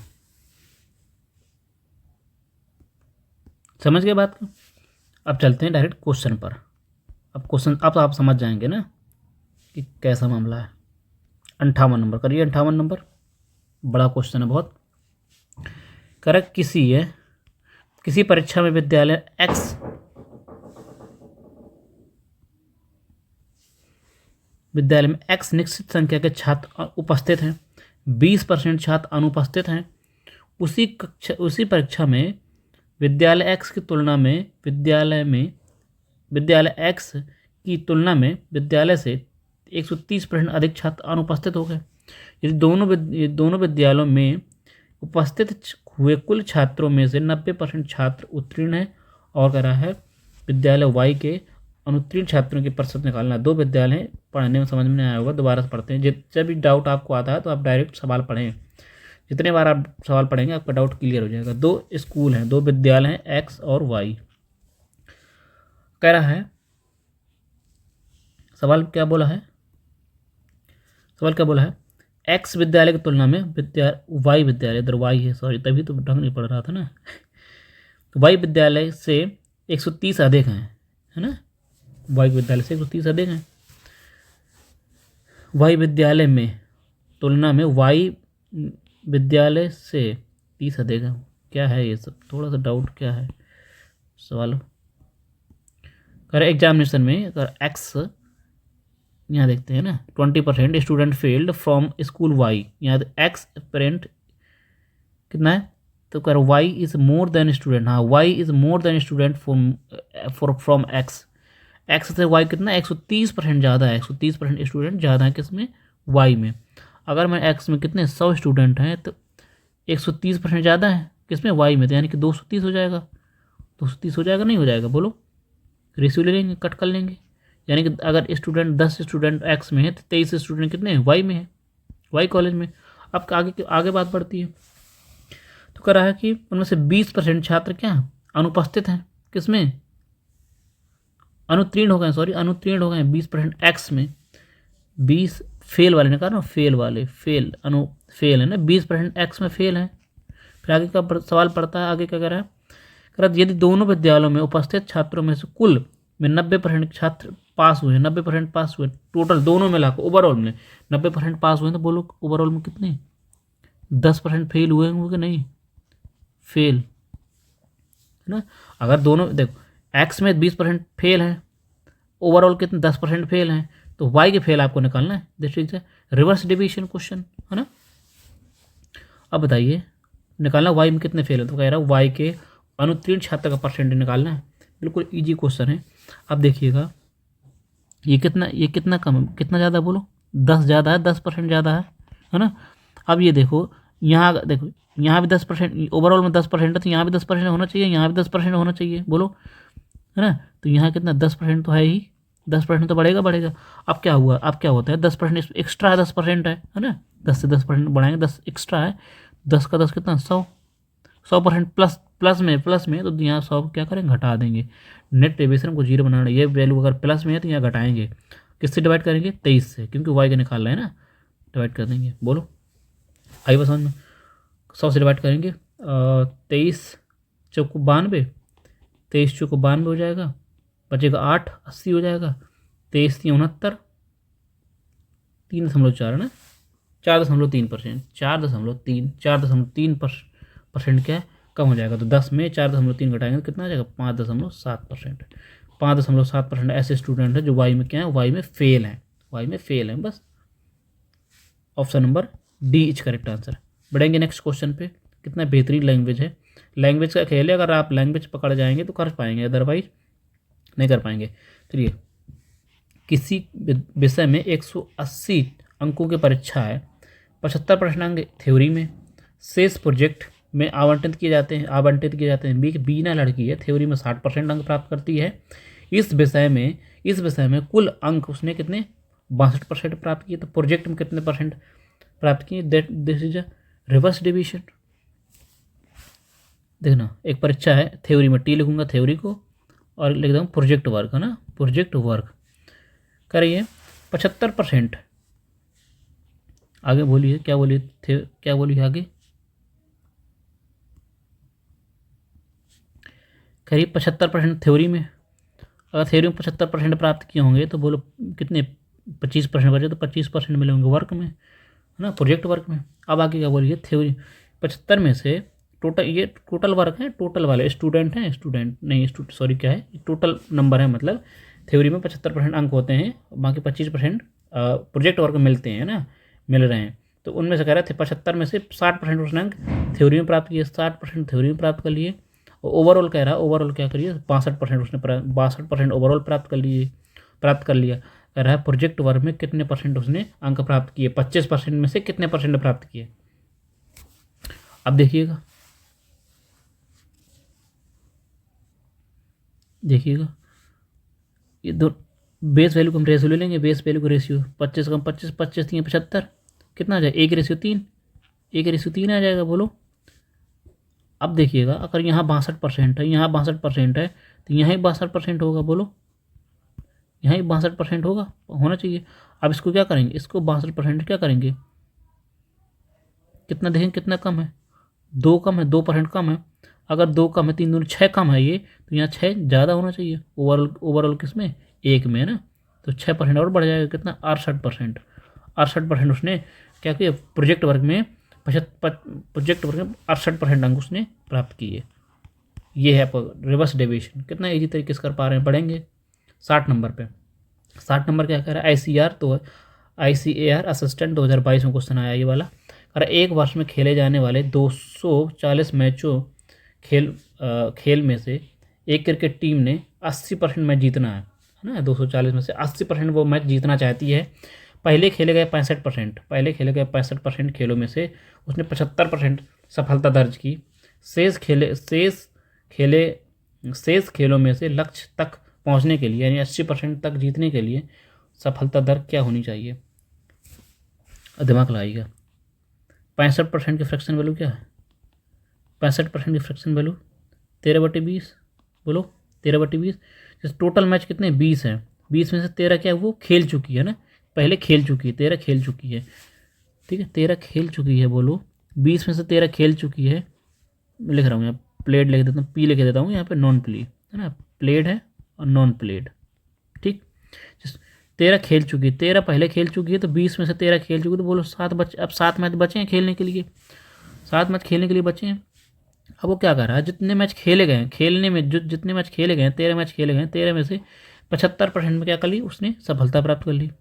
समझ गए बात को। अब चलते हैं डायरेक्ट क्वेश्चन पर। अब क्वेश्चन अब आप समझ जाएंगे ना। कि कैसा मामला है। 58 नंबर करिए, 58 नंबर बड़ा क्वेश्चन है बहुत। करेक्ट, किसी परीक्षा में विद्यालय में x निश्चित संख्या के छात्र उपस्थित हैं, 20% छात्र अनुपस्थित हैं। उसी परीक्षा में विद्यालय x की तुलना में विद्यालय से 130% अधिक छात्र अनुपस्थित हो गए। यदि दोनों विद्यालयों में उपस्थित हुए कुल छात्रों में से 90% छात्र उत्तीर्ण हैं, और कह रहा है विद्यालय y के अनुत्तीर्ण छात्रों की प्रतिशत निकालना। दो विद्यालय हैं, पढ़ने में समझ में नहीं आया होगा, दोबारा से पढ़ते हैं। जब भी डाउट आपको आता है तो आप डायरेक्ट सवाल पढ़ें, जितने बार आप सवाल पढ़ेंगे आपका डाउट क्लियर हो जाएगा। दो स्कूल हैं, दो विद्यालय हैं, x और y। कह रहा है सवाल क्या बोला है x विद्यालय की तुलना में y विद्यालय, इधर y है, सॉरी तभी तो ढंग नहीं पढ़ रहा था ना। तो y विद्यालय से 130 अधिक हैं, है ना, y विद्यालय से 130 अधिक हैं। y विद्यालय में तुलना में y विद्यालय से 30 अधिक है। क्या है ये सब, थोड़ा सा डाउट क्या है सवाल। अगर एग्जामिनेशन में अगर x यहाँ देखते हैं ना 20% student failed from school y, यहाँ x पेरेंट कितना है, तो कर y is more than student, हाँ y is more than student from x से y कितना 130% ज़्यादा है, 130% स्टूडेंट ज़्यादा है किसमें, y में। अगर मैं x में कितने 100 स्टूडेंट हैं तो 130% ज़्यादा है किसमें, y में, तो यानी कि 230 हो जाएगा। 230 हो जाएगा नहीं हो जाएगा, बोलो, रेशियो ले लेंगे, कट कर लेंगे। यानी कि अगर 10 स्टूडेंट x में है तो 23 स्टूडेंट कितने हैं, y में है, y कॉलेज में। अब आगे बात बढ़ती है। तो कह रहा है कि उनमें से 20% छात्र क्या अनुपस्थित हैं, किसमें, अनुत्तीर्ण हो गए 20% x में। 20 फेल वाले ने कहा ना, फेल है ना, 20% x में फेल है। फिर आगे का सवाल पड़ता है, आगे क्या कह रहा है, कह रहा है यदि दोनों विद्यालयों में उपस्थित छात्रों में से कुल में 90% छात्र पास हुए, 90% पास हुए, टोटल दोनों में लाकर ओवरऑल में 90% पास हुए, तो बोलो ओवरऑल में कितने 10% फेल हुए होंगे कि नहीं, फेल है ना। अगर दोनों देखो x में 20% फेल है, ओवरऑल कितने 10% फेल हैं, तो y के फेल आपको निकालना है। This is reverse division question, है ना। अब बताइए निकालना y में कितने फेल है, तो कह रहा है y के अनुत्तीर्ण छात्र का परसेंटेज निकालना है। बिल्कुल इजी क्वेश्चन है। अब देखिएगा ये कितना कम है, कितना ज़्यादा बोलो, 10 ज़्यादा है, 10% ज़्यादा है ना। अब ये देखो यहाँ भी 10%, ओवरऑल में 10% है, तो यहाँ भी 10% होना चाहिए, यहाँ भी 10% होना चाहिए, बोलो, है ना। तो यहाँ कितना 10% तो है ही, 10% तो बढ़ेगा। अब क्या हुआ, अब क्या होता है 10% एक्स्ट्रा है, 10% है ना, 10 से 10% बढ़ाएंगे, 10 एक्स्ट्रा है, 10 का 10 कितना 100% प्लस में तो यहाँ 100 क्या करेंगे, घटा देंगे। नेट डेविएशन को 0 बनाना, ये वैल्यू अगर प्लस में है तो यहाँ घटाएंगे, किससे डिवाइड करेंगे, 23 से, क्योंकि y का निकाल रहे हैं ना, डिवाइड कर देंगे। बोलो आई बस समझ में, 100 से डिवाइड करेंगे, 23 चौको 92, 23 चौको 92 हो जाएगा, बचेगा 8, 80 हो जाएगा, 23 69, 3.4 है ना, 4.3%, 4.3% क्या है, कम हो जाएगा। तो 10 में 4.3 घटाएंगे तो कितना आ जाएगा, 5.7%। 5.7% ऐसे स्टूडेंट हैं जो वाई में क्या है, वाई में फेल हैं, बस। Option number D is correct answer. बढ़ेंगे नेक्स्ट क्वेश्चन पे। कितना बेहतरीन लैंग्वेज है, लैंग्वेज का खेल है, अगर आप लैंग्वेज पकड़ जाएंगे तो कर पाएंगे, अदरवाइज नहीं कर पाएंगे। चलिए, किसी विषय में 180 अंकों की परीक्षा है, 75 प्रश्नांक थ्योरी में, शेष प्रोजेक्ट में आवंटित किए जाते हैं। बीना लड़की है, थ्योरी में 60% अंक प्राप्त करती है। इस विषय में कुल अंक उसने कितने 62% प्राप्त किए, तो प्रोजेक्ट में कितने परसेंट प्राप्त किए, this is a reverse division. देखना, एक परीक्षा है थ्योरी में, टी लिखूंगा थ्योरी को और लिख दूँगा प्रोजेक्ट वर्क, है ना, प्रोजेक्ट वर्क करिए 75%। आगे बोलिए, क्या बोलिए आगे, करिए 75% थ्योरी में। अगर थ्योरी में 75% प्राप्त किए होंगे तो बोलो कितने 25% बचे तो 25% मिले होंगे वर्क में, है ना, प्रोजेक्ट वर्क में। अब आगे क्या बोलिए, थ्योरी 75 में से टोटल, ये टोटल वर्क है, टोटल वाले स्टूडेंट हैं, स्टूडेंट नहीं, सॉरी क्या है, टोटल नंबर है, मतलब थ्योरी में 75% अंक होते हैं, बाकी 25% प्रोजेक्ट वर्क मिलते हैं ना, मिल रहे हैं। तो उनमें से कह रहे थे 75 में से 60% उसने अंक थ्योरी में प्राप्त किए, 60% थ्योरी में प्राप्त कर लिए। और ओवरऑल कह रहा है, ओवरऑल क्या करिए, 62% उसने 62% ओवरऑल प्राप्त कर लिया। कह रहा है प्रोजेक्ट वर्क में कितने परसेंट उसने अंक प्राप्त किए, 25% में से कितने परसेंट प्राप्त किए। अब देखिएगा ये दो बेस वैल्यू को हम रेशियो ले लेंगे, बेस वैल्यू को रेशियो 25 कम 25, 25 3 75, कितना आ जाए 1:3, 1:3 आ जाएगा, बोलो। अब देखिएगा, अगर यहाँ 62% है, यहाँ 62% है, तो यहाँ ही 62% होगा, बोलो, यहाँ ही 62% होना चाहिए। अब इसको क्या करेंगे, इसको 62% क्या करेंगे, कितना देखेंगे, कितना कम है, 2 कम है, 2% कम है। अगर 2 कम है, 3 दूनी 6 कम है ये, तो यहाँ 6 ज़्यादा होना चाहिए, ओवरऑल किस में, एक में, है ना। तो 6% और बढ़ जाएगा, कितना, 68%। 68% उसने क्या किया, प्रोजेक्ट वर्क में 68% अंक उसने प्राप्त किए। ये है रिवर्स डेविएशन। कितना ईजी तरीके से कर पा रहे हैं, पढ़ेंगे। 60 नंबर पे, 60 नंबर क्या कह रहा है, ICAR असिस्टेंट 2022 में क्वेश्चन आया ये वाला। और एक वर्ष में खेले जाने वाले 240 मैचों खेल में से एक क्रिकेट टीम ने 80% मैच जीतना है ना, 240 में से 80% वो मैच जीतना चाहती है। पहले खेले गए 65% खेलों में से उसने 75% सफलता दर्ज की। शेष खेलों में से लक्ष्य तक पहुंचने के लिए, यानी 80% तक जीतने के लिए सफलता दर क्या होनी चाहिए, दिमाग लगाइएगा। 65% की फ्रैक्शन वैल्यू क्या है, 65% की फ्रैक्शन वैल्यू 13/20, बोलो 13/20। जैसे टोटल मैच कितने 20 हैं, 20 में से 13 क्या है, वो खेल चुकी है ना, पहले खेल चुकी है, 13 खेल चुकी है, ठीक है, 13 खेल चुकी है, बोलो 20 में से 13 खेल चुकी है। लिख रहा हूँ यहाँ, प्लेड लिख देता हूँ, पी लिख देता हूँ यहाँ पे, नॉन प्ले है ना, प्लेड है और नॉन प्लेड, ठीक। 13 खेल चुकी है, 13 पहले खेल चुकी है, तो 20 में से 13 खेल चुकी है, तो बोलो 7 बचे, अब 7 मैच बचे हैं खेलने के लिए, 7 मैच खेलने के लिए बचे हैं। अब वो क्या कर रहा है, जितने मैच खेले गए हैं, खेलने में जितने मैच खेले गए हैं, 13 मैच खेले गए हैं, 13 में से 75% में क्या कर ली, उसने सफलता प्राप्त कर ली।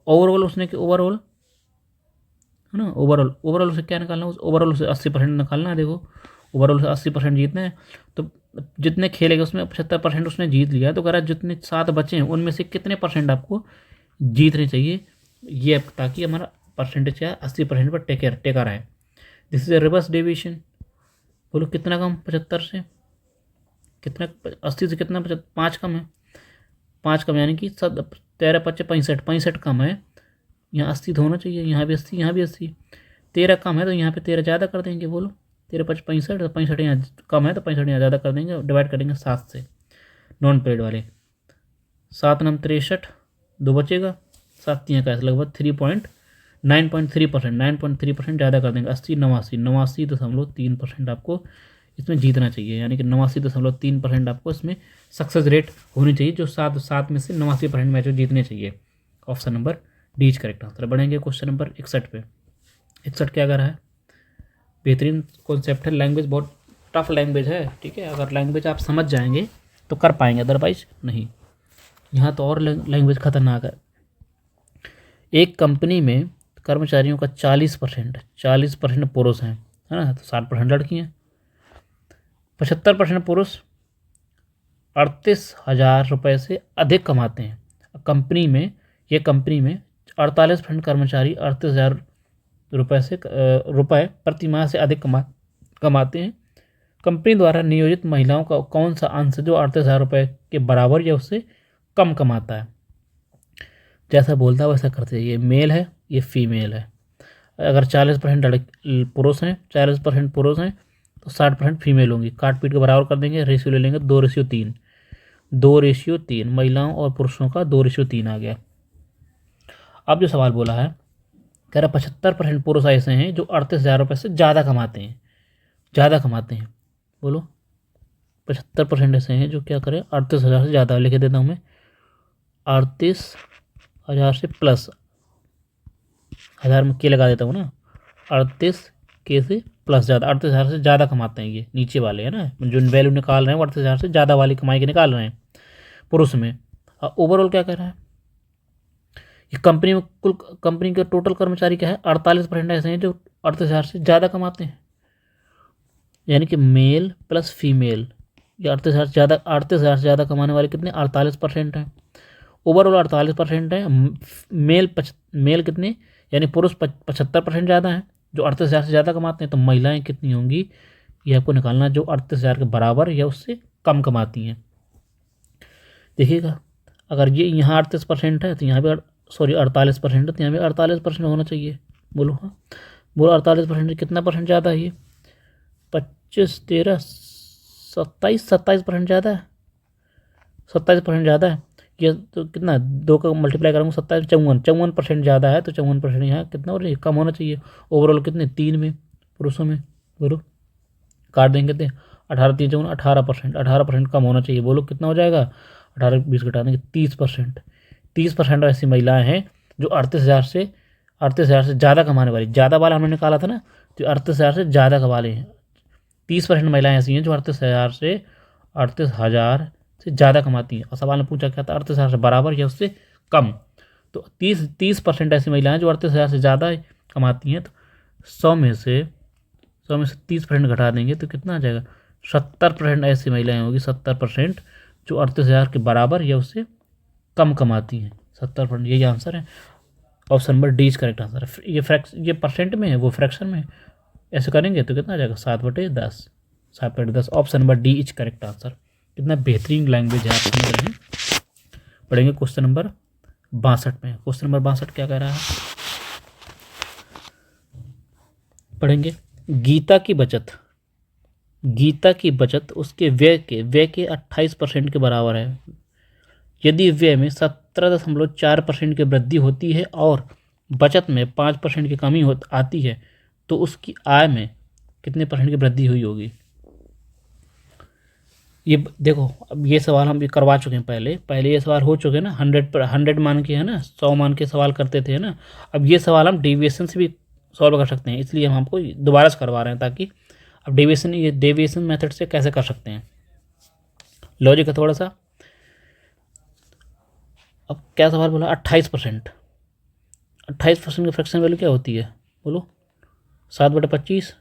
ओवरऑल उसने, ओवरऑल है ना, ओवरऑल से क्या निकालना है, ओवरऑल से 80% निकालना है। देखो ओवरऑल से 80% जीतना है, तो जितने खेले गए उसमें 75% उसने जीत लिया। तो कह रहा है जितने 7 बचे हैं उनमें से कितने परसेंट आपको जीतने चाहिए, ये ताकि हमारा परसेंटेज क्या है, 80% पर टेकर है। This is a reverse deviation. बोलो कितना कम, 75 से कितना, 80 से कितना, 5 कम है, 5 कम, यानी कि 13 5 65 कम है, यहाँ 80 तो होना चाहिए, यहाँ भी 80, यहाँ भी 80। 13 कम है तो यहाँ पे 13 ज़्यादा कर देंगे, बोलो 13 5 65, तो 65 यहाँ कम है तो 65 यहाँ ज़्यादा कर देंगे, डिवाइड कर देंगे 7 से, नॉन पेड वाले। 7 9 63, 2 बचेगा, 7 यहाँ का लगभग 9.3%, 9.3% ज़्यादा कर देंगे, 80 89.3% आपको इसमें जीतना चाहिए, यानी कि 89.3% आपको इसमें सक्सेस रेट होनी चाहिए, जो 7 में से 89% मैचेस जीतने चाहिए। Option number D is correct answer. बढ़ेंगे क्वेश्चन नंबर 61 पे। 61 क्या कर रहा है, बेहतरीन कॉन्सेप्ट है, लैंग्वेज बहुत टफ लैंग्वेज है, ठीक है, अगर लैंग्वेज आप समझ जाएंगे तो कर पाएंगे, अदरवाइज नहीं। यहाँ तो और लैंग्वेज खतरनाक है। एक कंपनी में कर्मचारियों का 40% पुरुष हैं, है ना, तो 60% लड़की हैं। 75% पुरुष 38,000 रुपये से अधिक कमाते हैं। कंपनी में 48% कर्मचारी 38,000 रुपये प्रति माह से अधिक कमाते हैं। कंपनी द्वारा नियोजित महिलाओं का कौन सा अंश जो 38,000 रुपये के बराबर या उससे कम कमाता है। जैसा बोलता है वैसा करते हैं। ये मेल है, ये फीमेल है। अगर 40% पुरुष हैं, 40% पुरुष हैं तो 60% फीमेल होंगी। काट पीट के बराबर कर देंगे, रेशियो ले लेंगे 2:3, 2:3, महिलाओं और पुरुषों का 2:3 आ गया। अब जो सवाल बोला है, कह रहा 75% पुरुष ऐसे हैं जो 38,000 रुपये से ज़्यादा कमाते हैं। बोलो 75% ऐसे हैं जो क्या करें, 38,000 से ज़्यादा। लिख देता हूँ मैं, 38 1000 से प्लस 1000 में के लगा देता हूँ ना, 38 के से प्लस ज़्यादा, 38,000 से ज़्यादा कमाते हैं ये नीचे वाले, है ना, जो वैल्यू निकाल रहे हैं वो 38,000 से ज़्यादा वाली कमाई के निकाल रहे हैं पुरुष में। और ओवरऑल क्या कह रहा है, ये कंपनी में कुल कंपनी के टोटल कर्मचारी क्या है, 48% ऐसे हैं जो 38,000 से ज़्यादा कमाते हैं, यानी कि मेल प्लस फीमेल, ये 38,000 से ज़्यादा कमाने वाले कितने, 48% हैं। ओवरऑल 48% है। मेल कितने, यानी पुरुष 75% ज़्यादा हैं जो 38,000 से ज़्यादा कमाते हैं। तो महिलाएं कितनी होंगी, ये आपको निकालना, जो 38,000 के बराबर या उससे कम कमाती हैं। देखिएगा, अगर ये यहाँ 38% है तो यहाँ भी 48% है, तो यहाँ भी 48% होना चाहिए। बोलो हाँ, बोलो 48% कितना परसेंट ज़्यादा है ये, 25, 13, 27% ज़्यादा है, 27% ज़्यादा है। ये तो कितना, 2 का मल्टीप्लाई करूँगा 27, 54% ज़्यादा है, तो 54% यहाँ कितना और कम होना चाहिए। ओवरऑल कितने, 3 में पुरुषों में, बोलो काट देंगे कितने, 18, 3, 54, 18%, 18% कम होना चाहिए। बोलो कितना हो जाएगा, 18, 20 घटा देंगे 30%। 30% ऐसी महिलाएँ हैं जो 38,000 से ज़्यादा कमाने वाली, ज़्यादा वाला हमने निकाला था ना, तो 38,000 से ज़्यादा कमा रहे हैं। 30% महिलाएँ ऐसी हैं जो 38,000 से ज़्यादा कमाती हैं। और सवाल में पूछा क्या था, 38,000 से बराबर या उससे कम। तो 30% ऐसी महिलाएं जो 38,000 से ज़्यादा कमाती हैं। तो 100 में से 30% घटा देंगे तो कितना आ जाएगा, 70% ऐसी महिलाएं होगी, 70% जो 38,000 के बराबर या उससे कम कमाती हैं। 70%, यही आंसर है। Option number D is correct answer है। ये परसेंट में है, वो फ्रैक्शन में है। ऐसे करेंगे तो कितना आ जाएगा, 7/10, 7/10। Option number D is correct answer. कितना बेहतरीन लैंग्वेज है, आप समझ रहे हैं। पढ़ेंगे क्वेश्चन नंबर 62 में। क्वेश्चन नंबर 62 क्या कह रहा है, पढ़ेंगे। गीता की बचत उसके व्यय के 28% के बराबर है। यदि व्यय में 17.4% की वृद्धि होती है और बचत में 5% की कमी आती है, तो उसकी आय में कितने परसेंट की वृद्धि हुई होगी। ये देखो, अब ये सवाल हम भी करवा चुके हैं पहले ये सवाल हो चुके हैं ना, 100 मान के, है ना, 100 मान के सवाल करते थे, है ना। अब ये सवाल हम डेविएशन से भी सॉल्व कर सकते हैं, इसलिए हम आपको दोबारा से करवा रहे हैं, ताकि अब डेविएशन मेथड से कैसे कर सकते हैं, लॉजिक है थोड़ा सा। अब क्या सवाल बोला, 28% की फ्रैक्शन वैल्यू क्या होती है, बोलो 7/25।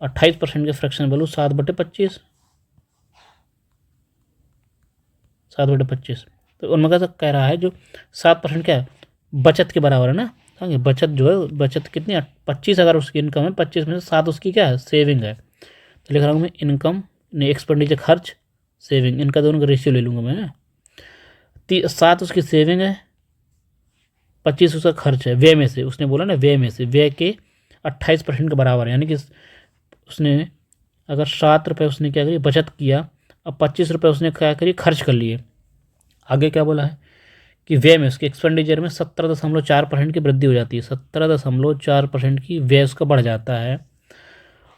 28% के फ्रैक्शन वैल्यू 7/25, 7/25। तो उनमें कैसा कह रहा है, जो 7% क्या है, बचत के बराबर है ना। समझे, बचत जो है, बचत कितनी, 25 अगर उसकी इनकम है, 25 में से 7 उसकी क्या है, सेविंग है। तो लिख रहा हूँ मैं, इनकम नहीं, एक्सपेंडिचर खर्च, सेविंग, इनका दोनों का रेशियो ले लूँगा मैं। 7 उसकी सेविंग है, 25 उसका खर्च है। व्यय में से, उसने बोला ना, व्यय के 28% के बराबर है, यानी कि उसने अगर 7 रुपये उसने क्या करी, बचत किया, अब 25 रुपये उसने क्या करी, खर्च कर लिए। आगे क्या बोला है कि व्यय में, उसके एक्सपेंडिचर में 17.4% की वृद्धि हो जाती है, 17.4% की व्यय उसका बढ़ जाता है,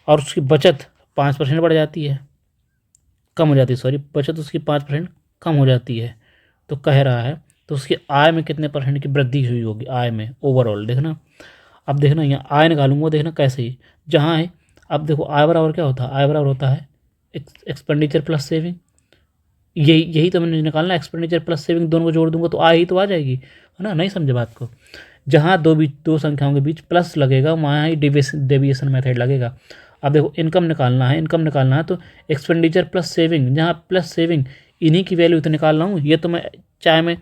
और उसकी बचत 5% बढ़ जाती है, कम हो जाती है, सॉरी, बचत उसकी 5% कम हो जाती है। तो कह रहा है, तो उसकी आय में कितने परसेंट की वृद्धि हुई होगी, आय में ओवरऑल। देखना, अब देखना यहाँ आय निकालूंगा, देखना कैसे ही, जहाँ है, अब देखो आय बराबर क्या होता है, आय बराबर होता है एक्सपेंडिचर प्लस सेविंग। यही तो मैंने निकालना, एक्सपेंडिचर प्लस सेविंग दोनों को जोड़ दूंगा तो आय ही तो आ जाएगी, है ना। नहीं समझे बात को, जहाँ दो संख्याओं के बीच प्लस लगेगा वहाँ ही डेविएशन मेथड लगेगा। अब देखो, इनकम निकालना है तो एक्सपेंडिचर प्लस सेविंग, जहाँ प्लस सेविंग, इन्हीं की वैल्यू तो निकाल रहा हूँ। ये तो मैं चाहे मैं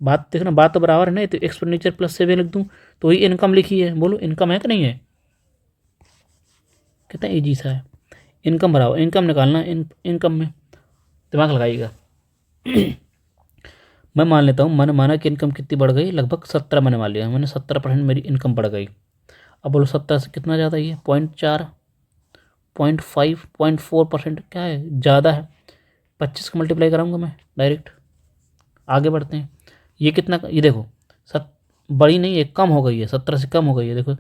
बात देखना, बात तो बराबर है नहीं, तो एक्सपेंडिचर प्लस सेविंग लिख दूँ तो वही इनकम लिखी है। बोलो इनकम है कि नहीं है, कितना ईजी सा है। इनकम बराबर, इनकम निकालना, इनकम में दिमाग लगाइएगा। मैं मान लेता हूँ, मैंने माना कि इनकम कितनी बढ़ गई, लगभग 17 मैंने मान लिया, मैंने 17% मेरी इनकम बढ़ गई। अब बोलो 17 से कितना ज़्यादा, ये 0.4, 0.5, 0.4% क्या है, ज़्यादा है। 25 का मल्टीप्लाई कराऊंगा मैं डायरेक्ट। आगे बढ़ते हैं, ये कितना, ये देखो बड़ी नहीं है, कम हो गई है, 17 से कम हो गई है, देखो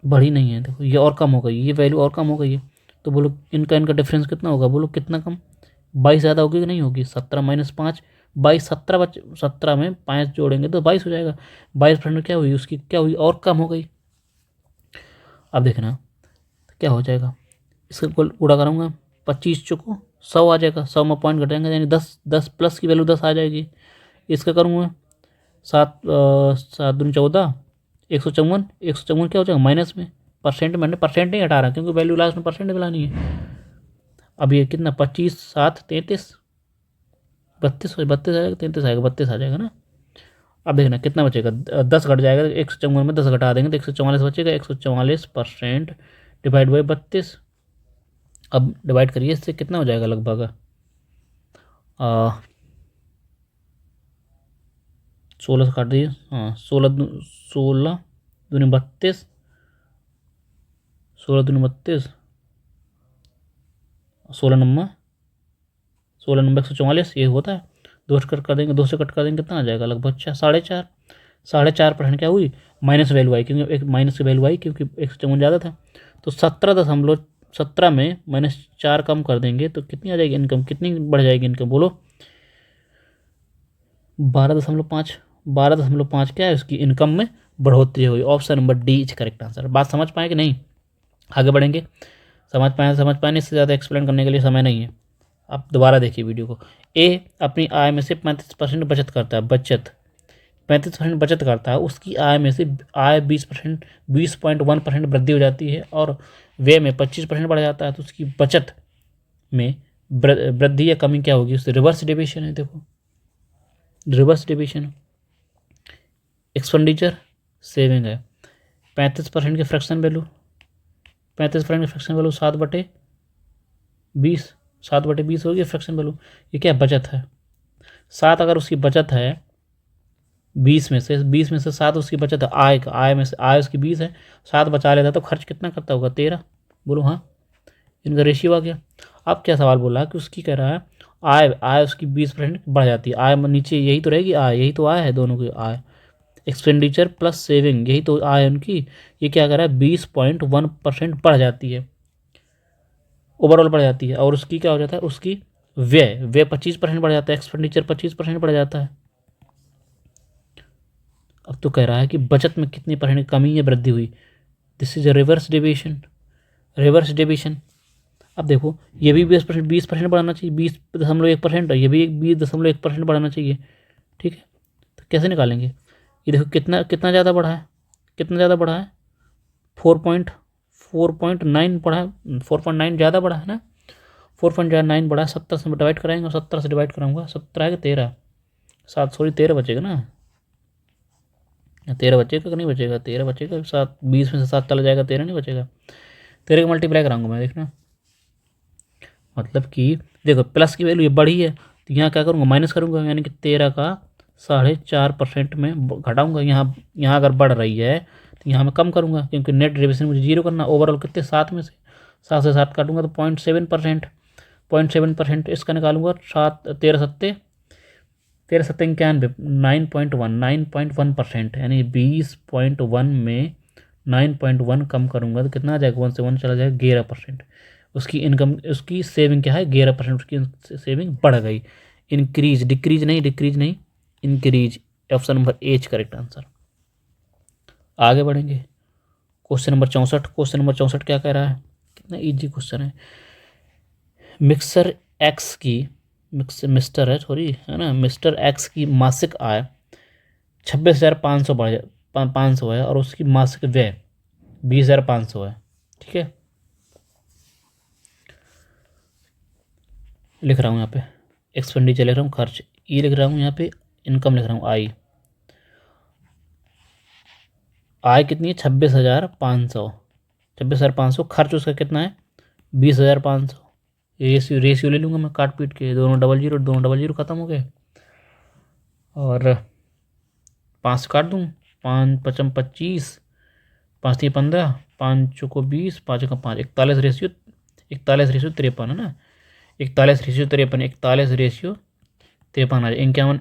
बढ़ी नहीं है, देखो ये और कम हो गई, ये वैल्यू और कम हो गई है। तो बोलो इनका डिफरेंस कितना होगा, बोलो कितना कम, 22 ज़्यादा होगी कि नहीं होगी, 17 - 5, 22 17 में 5 जोड़ेंगे तो 22 हो जाएगा। 22% क्या हुई उसकी, क्या हुई और कम हो गई। अब देखना क्या हो जाएगा, इसका गुणा करूँगा 25 चुको 100 आ जाएगा, 100 में पॉइंट घटेंगे यानी 10 प्लस की वैल्यू 10 आ जाएगी। इसका करूँगा 7 दूनी 14, 154 क्या हो जाएगा माइनस में, परसेंट मैंने परसेंट नहीं हटा रहा क्योंकि वैल्यू लास्ट में परसेंट मिलानी है। अब ये कितना 25 7 33 32 आ जाएगा, 33 आएगा, 32 आ जाएगा ना। अब देखना कितना बचेगा, 10 घट जाएगा, 154 में 10 घटा देंगे तो 144 बचेगा, 144% डिवाइड बाई 32। अब डिवाइड करिए इससे कितना हो जाएगा लगभग 16 से काट दिए, हाँ 16 दूनी 32, 16 दूनी 32, 16 नंबर 144 ये होता है। 2 से कट कर देंगे, 2 से कट कर देंगे कितना आ जाएगा लगभग 4.5 क्या हुई माइनस वैल्यू आई, क्योंकि एक माइनस की वैल्यू आई क्योंकि 154 ज़्यादा था। तो 17 में -4 कम कर देंगे तो कितनी आ जाएगी इनकम, कितनी बढ़ जाएगी इनकम बोलो, 12.5 क्या है उसकी इनकम में बढ़ोतरी हुई। Option number D is correct answer. बात समझ पाए कि नहीं, आगे बढ़ेंगे। समझ पाए इससे ज़्यादा एक्सप्लेन करने के लिए समय नहीं है। आप दोबारा देखिए वीडियो को। ए अपनी आय में से 35% बचत करता है, 35% बचत करता है, उसकी आय में से आय 20.1% वृद्धि हो जाती है और व्यय में 25% बढ़ जाता है, तो उसकी बचत में वृद्धि या कमी क्या होगी, उससे रिवर्स डिविजन है। देखो रिवर्स डिविजन, एक्सपेंडिचर सेविंग है, 35% की फ्रैक्शन वैल्यू, 35% की फ्रैक्शन वैल्यू 7/20 होगी फ्रैक्शन वैल्यू। ये क्या बचत है, 7 अगर उसकी बचत है 20 में से 7 उसकी बचत है, आय में से आय उसकी 20 है, 7 बचा लेता तो खर्च कितना करता होगा 13, बोलो हाँ, इनका रेशियो आ गया। अब क्या सवाल बोला कि उसकी कह रहा है आय उसकी 20% बढ़ जाती है, आय नीचे यही तो रहेगी आय, यही तो आय है दोनों की आय, एक्सपेंडिचर प्लस सेविंग यही तो आय उनकी, ये क्या कर रहा है 20.1% बढ़ जाती है, ओवरऑल बढ़ जाती है। और उसकी क्या हो जाता है, उसकी व्यय 25% बढ़ जाता है, एक्सपेंडिचर 25% बढ़ जाता है। अब तो कह रहा है कि बचत में कितनी परसेंट कमी या वृद्धि हुई, this is a reverse division. अब देखो ये भी 20% बढ़ाना चाहिए, 20.1%, ये भी 20.1% बढ़ाना चाहिए, ठीक है। तो कैसे निकालेंगे, ये देखो कितना ज़्यादा बढ़ा है, 4.9 बढ़ा है, 4.9 ज़्यादा बढ़ा है ना, 4.9 बढ़ा है, 70 से डिवाइड कराएंगे और 17 से डिवाइड कराऊंगा, 17 है कि 13, 13 बचेगा ना, 13 बचेगा कि नहीं बचेगा, 13 बचेगा, 20 में से 7 चला जाएगा, 13 नहीं बचेगा, 13 का मल्टीप्लाई कराऊंगा मैं, देखना मतलब कि देखो प्लस की वैल्यू ये बढ़ी है तो यहाँ क्या करूँगा माइनस करूँगा, यानी कि 13 का 4.5% में घटाऊँगा, यहाँ अगर बढ़ रही है तो यहाँ मैं कम करूँगा क्योंकि नेट डेरिवेशन मुझे 0 करना, ओवरऑल कितने 7 में से 7 काटूंगा तो 0.7%, इसका निकालूंगा 13 सत्ते 91, 9.1% यानी 20.1 में 9.1 कम करूँगा तो कितना आ जाएगा, 1 से 1 चला जाएगा 11%। उसकी इनकम उसकी सेविंग क्या है 11%, उसकी सेविंग बढ़ गई, डिक्रीज नहीं increase. Option number H correct answer. आगे बढ़ेंगे क्वेश्चन नंबर 64 क्या कह रहा है, कितना इजी क्वेश्चन है। मिस्टर एक्स की मासिक आय 26,500 है और उसकी मासिक व्यय 20,500 है, ठीक है। लिख रहा हूँ यहाँ पे एक्सपेंडिचर लिख रहा हूँ, खर्च ई लिख रहा हूँ, यहाँ पे इनकम लिख रहा हूँ आय कितनी है 26,500, खर्च उसका कितना है 20,500। रेशियो ले लूँगा मैं काट पीट के, दोनों डबल जीरो खत्म हो गए और 5 काट दूँ, 5 पचम 25, 5 3 15, 5 चौको 20, 5 का 5, 41 रेशियो 53 है ना, 41 रेशियो 53 आ जाए, 51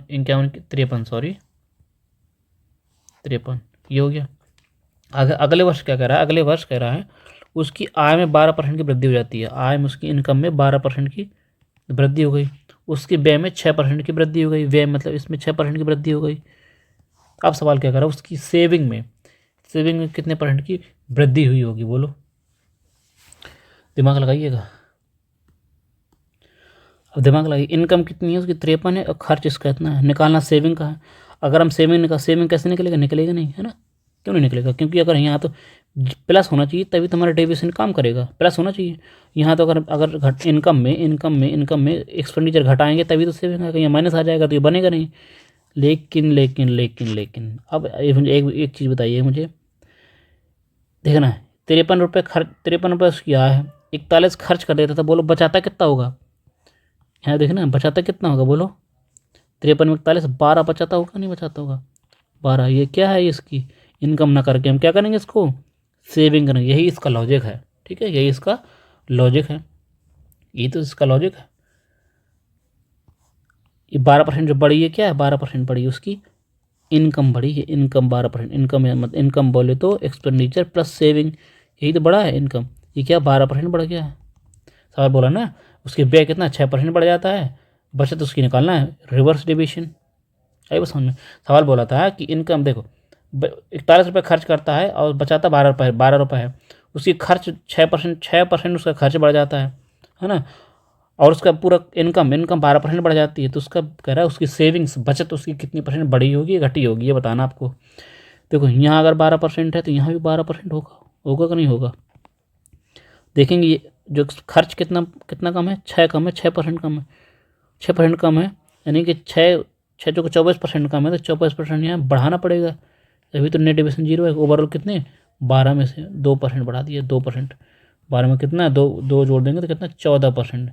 53 ये हो गया। अगले वर्ष क्या कह रहा है, अगले वर्ष कह रहा है उसकी आय में 12% की वृद्धि हो जाती है, आय में उसकी इनकम में 12% की वृद्धि हो गई, उसकी व्यय में 6% की वृद्धि हो गई, व्यय मतलब इसमें 6% की वृद्धि हो गई। अब सवाल क्या कर रहा है, उसकी सेविंग में कितने परसेंट की वृद्धि हुई होगी, बोलो, दिमाग लगाइएगा। अब दिमाग लगाइए, इनकम कितनी है उसकी 53 है और खर्च इसका इतना है, निकालना सेविंग का है। अगर हम सेविंग कैसे निकलेगा, निकलेगा नहीं, है ना, क्यों नहीं निकलेगा, क्योंकि अगर यहाँ तो प्लस होना चाहिए तभी तुम्हारा डेविएशन काम करेगा, प्लस होना चाहिए। यहाँ तो अगर घट इनकम में एक्सपेंडिचर घटाएंगे तभी तो सेविंग आएगा, यहाँ माइनस आ जाएगा तो ये बनेगा नहीं। लेकिन अब एक चीज़ बताइए मुझे, देखना है 53 रुपये उसकी आय है, 41 खर्च कर देता था, बोलो बचाता कितना होगा, यहाँ देखना बचाता कितना होगा, बोलो 53 में 41, 12 बचाता होगा, नहीं बचाता होगा 12। ये क्या है, इसकी इनकम ना करके हम क्या करेंगे, इसको सेविंग करेंगे, यही इसका लॉजिक है, ठीक है, यही इसका लॉजिक है, ये तो इसका लॉजिक है। ये 12% जो बढ़ी है, क्या है 12% बढ़ी है, उसकी इनकम बढ़ी है, इनकम 12%, इनकम है मतलब इनकम बोले तो एक्सपेंडिचर प्लस सेविंग, यही तो बढ़ा है इनकम, ये क्या 12% बढ़ गया है। सवाल बोला ना, उसके व्यय कितना 6% बढ़ जाता है, बचत उसकी निकालना है, रिवर्स डिविजन। आई बस समझ में, सवाल बोला था कि इनकम देखो 41 रुपये खर्च करता है और बचाता 12 रुपये है, उसकी खर्च 6% उसका खर्च बढ़ जाता है ना, और उसका पूरा इनकम 12% बढ़ जाती है, तो उसका कह रहा है उसकी सेविंग्स बचत उसकी कितनी परसेंट बढ़ी होगी घटी होगी, ये बताना आपको। देखो यहाँ अगर 12% है तो यहाँ भी 12% होगा कि नहीं होगा, देखेंगे ये जो खर्च कितना कम है, 6% कम है, 6% कम है, यानी कि 6 जो 24% कम है, तो 24% यहाँ बढ़ाना पड़ेगा, तभी तो नेट डिविजन 0 है। ओवरऑल कितने 12 में से 2% बढ़ा दिए, 2%, 12 में कितना है, दो जोड़ देंगे तो कितना 14%,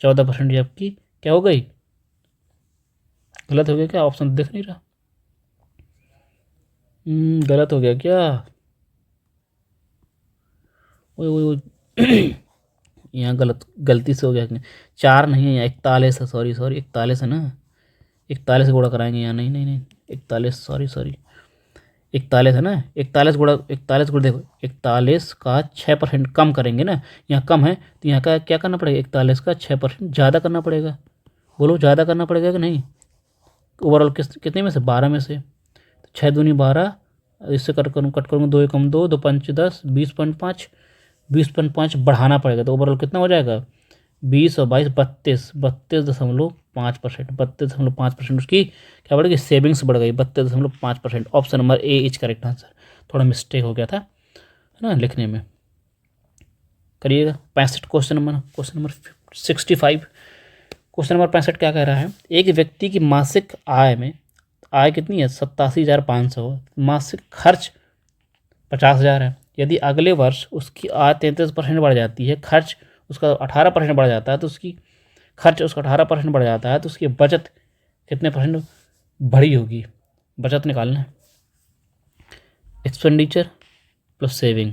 14% ये आपकी क्या हो गई, गलत हो गया क्या, ऑप्शन दिख नहीं रहा, गलत हो गया क्या, वो यहाँ गलती से हो गया, 4 नहीं है यहाँ 41 है, सॉरी 41 है ना, 41 गुणा कराएंगे यहाँ, नहीं 41, सॉरी 41 है ना, 41 गुणा देखो 41 का 6% कम करेंगे ना, यहाँ कम है तो यहाँ का क्या करना पड़ेगा, 41 का 6% ज़्यादा करना पड़ेगा, बोलो ज़्यादा करना पड़ेगा कि नहीं, ओवरऑल कितने में से 12 में से, तो 6 दूनी 12, इससे कट करूँगा 2 एकम 2, 2 पंच 10, 20.5 बढ़ाना पड़ेगा, तो ओवरऑल कितना हो जाएगा 20 और 22 32.5%, 32.5% उसकी क्या बढ़ गई, सेविंग्स बढ़ गई 32.5%। Option number A is correct answer, थोड़ा मिस्टेक हो गया था है ना लिखने में, करिएगा। 65 क्वेश्चन नंबर 65, क्वेश्चन नंबर 65 क्या कह रहा है, एक व्यक्ति की मासिक आय कितनी है 87,500, मासिक खर्च 50,000 है, यदि अगले वर्ष उसकी आय 33% बढ़ जाती है, खर्च उसका 18% बढ़ जाता है, तो उसकी खर्च उसका 18% बढ़ जाता है, तो उसकी बचत कितने परसेंट बढ़ी होगी, बचत निकालना है, एक्सपेंडिचर प्लस सेविंग,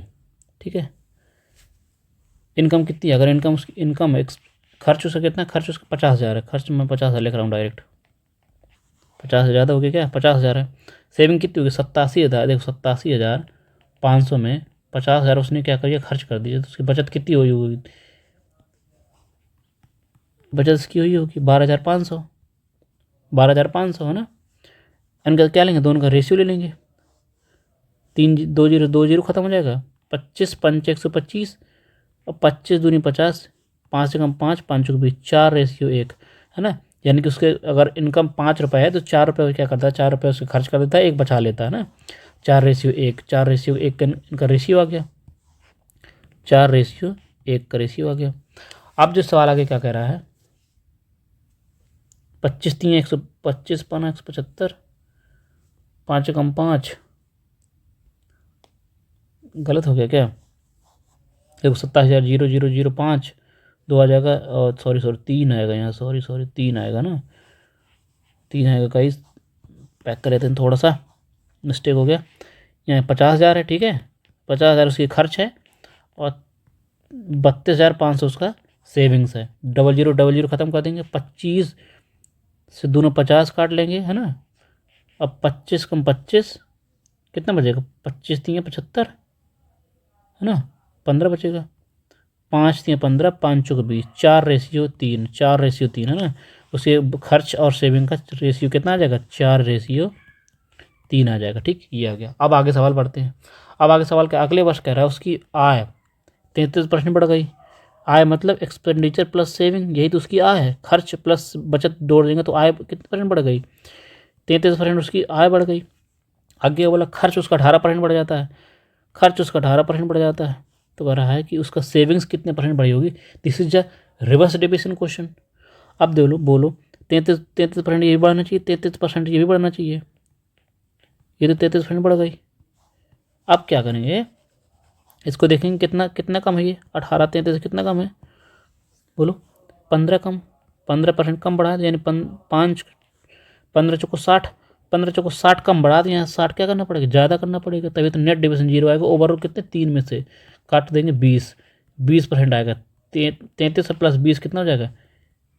ठीक है। इनकम कितनी है, अगर इनकम खर्च उसका कितना, खर्च उसका 50,000 है, खर्च मैं 50,000 लिख रहा हूँ डायरेक्ट, 50 ज़्यादा हो गया क्या, 50,000 है, सेविंग कितनी होगी 87,000, देखो 87,500 में 50,000 उसने क्या करिए खर्च कर दिया, तो उसकी बचत कितनी हुई होगी, बचत इसकी हुई होगी 12,500 है ना, इनका क्या लेंगे, दोनों का रेशियो ले लेंगे, 2 जीरो खत्म हो जाएगा, 25 पंच 125 और 25 दूनी 50, 5 से कम 5, 5 को 20, 4:1 है ना, यानी कि उसके अगर इनकम 5 रुपये है तो 4 रुपये क्या करता है, 4 रुपये उसके खर्च कर देता है, 1 बचा लेता है ना, 4:1, 4:1 का इनका रेशियो आ गया, 4:1 का रेशियो आ गया। अब जो सवाल आगे क्या कह रहा है, 25 3 125 पाना 175, 5 कम 5, गलत हो गया क्या, देखो 27,000 2 आ जाएगा, और सॉरी 3 आएगा यहाँ, सॉरी 3 आएगा ना, 3 आएगा कहीं पैक कर लेते हैं, थोड़ा सा मिस्टेक हो गया, यहाँ 50,000 है, ठीक है 50,000 उसकी खर्च है, और 32,500 उसका सेविंग्स है, 00 ख़त्म कर देंगे, 25 से दोनों 50 काट लेंगे है ना, अब 25 कम 25 कितना बचेगा, 25 3 75 है ना, 15 बचेगा, 5 3 15, 5 को 20, 4:3 है ना, उसके खर्च और सेविंग का रेशियो कितना आ जाएगा, 4:3 आ जाएगा। ठीक, ये आ गया। अब आगे सवाल पढ़ते हैं। अब आगे सवाल क्या, अगले वर्ष कह रहा है उसकी आय 33% बढ़ गई। आय मतलब एक्सपेंडिचर प्लस सेविंग, यही तो उसकी आय है। खर्च प्लस बचत जोड़ देंगे तो आय कितने परसेंट बढ़ गई, 33% उसकी आय बढ़ गई। आगे बोला खर्च उसका 18% बढ़ जाता है, खर्च उसका 18% बढ़ जाता है। तो कह रहा है कि उसका सेविंग्स कितने परसेंट बढ़ी होगी। This is the reverse division question. अब बोलो 33% ये भी बढ़ना चाहिए, 33% ये भी बढ़ना चाहिए। ये तो 33% बढ़ गई। अब क्या करेंगे, इसको देखेंगे कितना कितना कम है। ये 18 33 कितना कम है, बोलो 15 कम, 15% कम बढ़ा दिया, यानी 5 15 चौको 60, 15 चौको 60 कम बढ़ा दिया। यहाँ 60 क्या करना पड़ेगा, ज़्यादा करना पड़ेगा, तभी तो नेट डिविजन 0 आएगा। ओवरऑल कितने, 3 में से काट देंगे 20% आएगा। 33 प्लस 20 कितना हो जाएगा,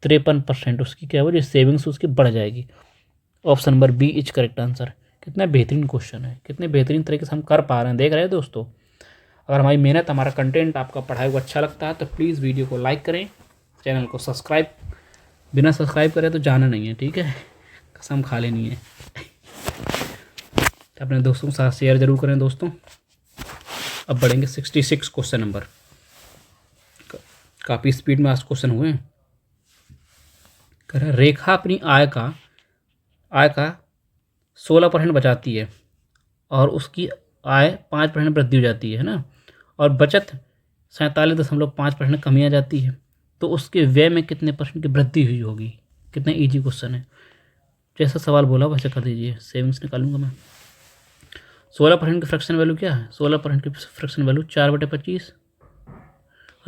53% उसकी क्या हो, सेविंग्स उसकी बढ़ जाएगी। Option number B is correct answer. कितना बेहतरीन क्वेश्चन है, कितने बेहतरीन तरीके से हम कर पा रहे हैं, देख रहे हैं दोस्तों। अगर हमारी मेहनत, हमारा कंटेंट आपका पढ़ाई को अच्छा लगता है तो प्लीज़ वीडियो को लाइक करें, चैनल को सब्सक्राइब, बिना सब्सक्राइब करें तो जाना नहीं है, ठीक है, कसम खा लेनी है। अपने दोस्तों के साथ शेयर जरूर करें दोस्तों। अब बढ़ेंगे 66 क्वेश्चन नंबर। काफ़ी स्पीड में आज क्वेश्चन हुए हैं। कह रहा है रेखा अपनी आय का 16% बचाती है और उसकी आय 5% वृद्धि हो जाती है ना, और बचत 47.5% कमी आ जाती है, तो उसके व्यय में कितने परसेंट की वृद्धि हुई होगी। कितना इजी क्वेश्चन है, जैसा सवाल बोला वैसे कर दीजिए। सेविंग्स निकालूंगा मैं। 16% की फ्रैक्शन वैल्यू क्या है, 16% की फ्रैक्शन वैल्यू 4/25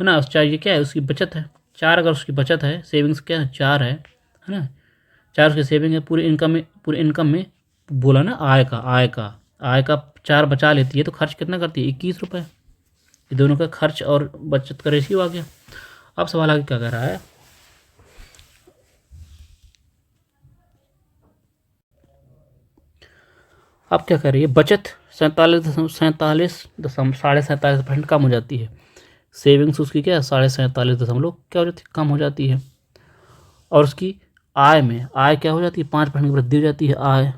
है ना। उस 4 ये क्या है, उसकी बचत है। 4 अगर उसकी बचत है, सेविंग्स क्या है, 4 है ना। 4 उसकी सेविंग है। पूरे इनकम में बोला ना, आय का 4 बचा लेती है, तो खर्च कितना करती है, 21 रुपये। ये दोनों का खर्च और बचत का रेशियो आ गया। अब सवाल आगे क्या कर रहा है, अब क्या कर रही है, बचत 47.47% कम हो जाती है। सेविंग्स उसकी क्या है, 47.47 क्या हो जाती है, कम हो जाती है। और उसकी आय में, आय क्या हो जाती है, 5% की वृद्धि हो जाती है। आय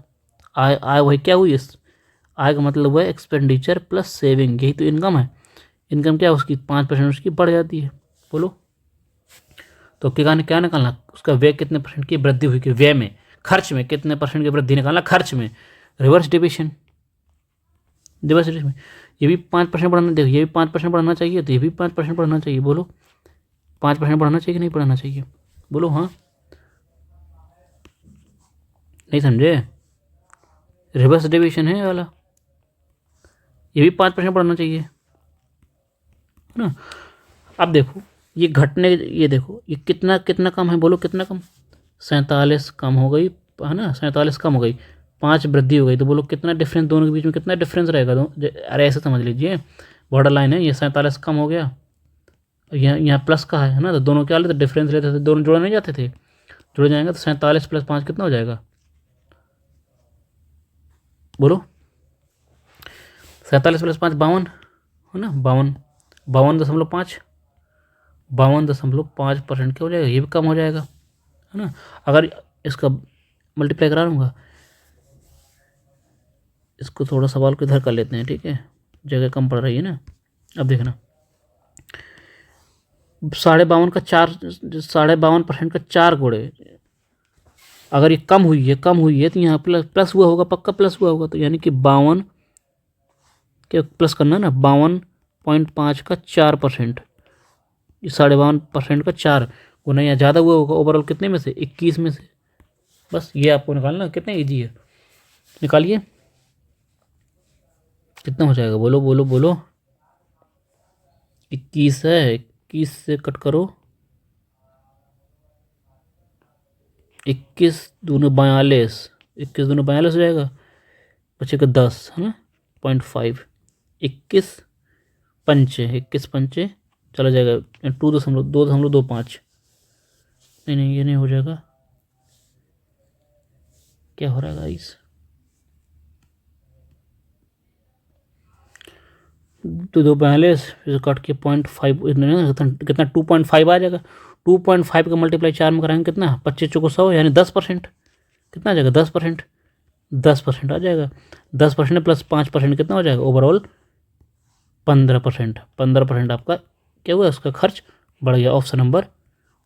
वही क्या हुई, इस आय का मतलब हुआ एक्सपेंडिचर प्लस सेविंग, यही तो इनकम है। इनकम क्या है उसकी, 5% उसकी बढ़ जाती है। बोलो तो क्या निकालना, उसका व्यय कितने परसेंट की वृद्धि हुई, कि व्यय में, खर्च में कितने परसेंट की वृद्धि निकालना, खर्च में। रिवर्स डिविजन में ये भी 5% बढ़ाना, देखो ये भी 5% बढ़ाना चाहिए, तो ये भी 5% बढ़ाना चाहिए। बोलो 5% बढ़ाना चाहिए कि नहीं बढ़ाना चाहिए, बोलो हाँ, नहीं समझे, रिवर्स डिविजन है वाला, ये भी 5% बढ़ाना चाहिए ना। अब देखो ये घटने, ये देखो ये कितना कितना कम है, बोलो कितना कम, 47 कम हो गई है ना, 47 कम हो गई, 5 वृद्धि हो गई, तो बोलो कितना डिफरेंस दोनों के बीच में, कितना डिफरेंस रहेगा अरे ऐसे समझ लीजिए, बॉर्डर लाइन है, ये 47 कम हो गया, यहाँ प्लस का है ना, तो दोनों क्या लेते, डिफरेंस लेते थे, दोनों जोड़े नहीं जाते थे, जुड़ जाएंगे तो 47 + 5 कितना हो जाएगा, बोलो 47 + 5 52 है ना, 52.5 52.5% क्या हो जाएगा, ये भी कम हो जाएगा है ना। अगर इसका मल्टीप्लाई करा लूँगा, इसको थोड़ा सवाल को इधर कर लेते हैं, ठीक है, जगह कम पड़ रही है ना। अब देखना 52% का 4 गुणे, अगर ये कम हुई है तो यहाँ प्लस हुआ होगा, पक्का प्लस हुआ होगा, तो यानी कि 52 के प्लस करना ना, 52.5 का 4%, 52.5% का 4 गुना, यहाँ ज़्यादा हुआ होगा, ओवरऑल कितने में से, 21 में से। बस ये आपको निकालना, कितना ईजी है, निकालिए कितना हो जाएगा, बोलो बोलो बोलो, 21 है, 21 से कट करो, 21 दूनी 42, 21 दूनी 42 हो जाएगा, बचेगा 10 है ना, 0.5, 21 पंचे चला जाएगा 2.25, नहीं ये नहीं हो जाएगा, क्या हो रहा है गाइस, तो 2 42 फिर कट के 0.5, कितना 2.5 आ जाएगा, 2.5 का मल्टीप्लाई 4 में कराएंगे कितना, 25 चौको 100 यानी 10%। कितना आ जाएगा 10%, 10% आ जाएगा। 10% प्लस 5% कितना हो जाएगा, ओवरऑल 15%। 15% आपका क्या हुआ, उसका खर्च बढ़ गया।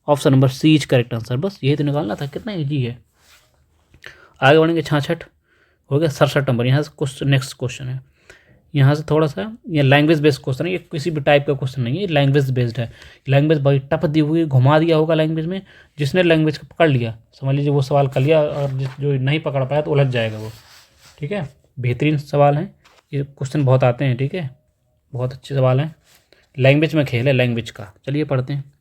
Option number C is correct answer. बस यही तो निकालना था, कितना ईजी है। आगे बढ़ेंगे 66 हो गया। 67 नंबर यहाँ से क्वेश्चन, नेक्स्ट क्वेश्चन है। यहाँ से थोड़ा सा ये लैंग्वेज बेस्ड क्वेश्चन है, ये किसी भी टाइप का क्वेश्चन नहीं है, लैंग्वेज बेस्ड है। लैंग्वेज भाई टफ दी हुई, घुमा दिया होगा लैंग्वेज में। जिसने लैंग्वेज को पकड़ लिया समझ लीजिए वो सवाल कर लिया, और जो नहीं पकड़ पाया तो उलझ जाएगा वो। ठीक है, बेहतरीन सवाल हैं ये, क्वेश्चन बहुत आते हैं। ठीक है, बहुत अच्छे सवाल हैं, लैंग्वेज में खेल है लैंग्वेज का। चलिए पढ़ते हैं।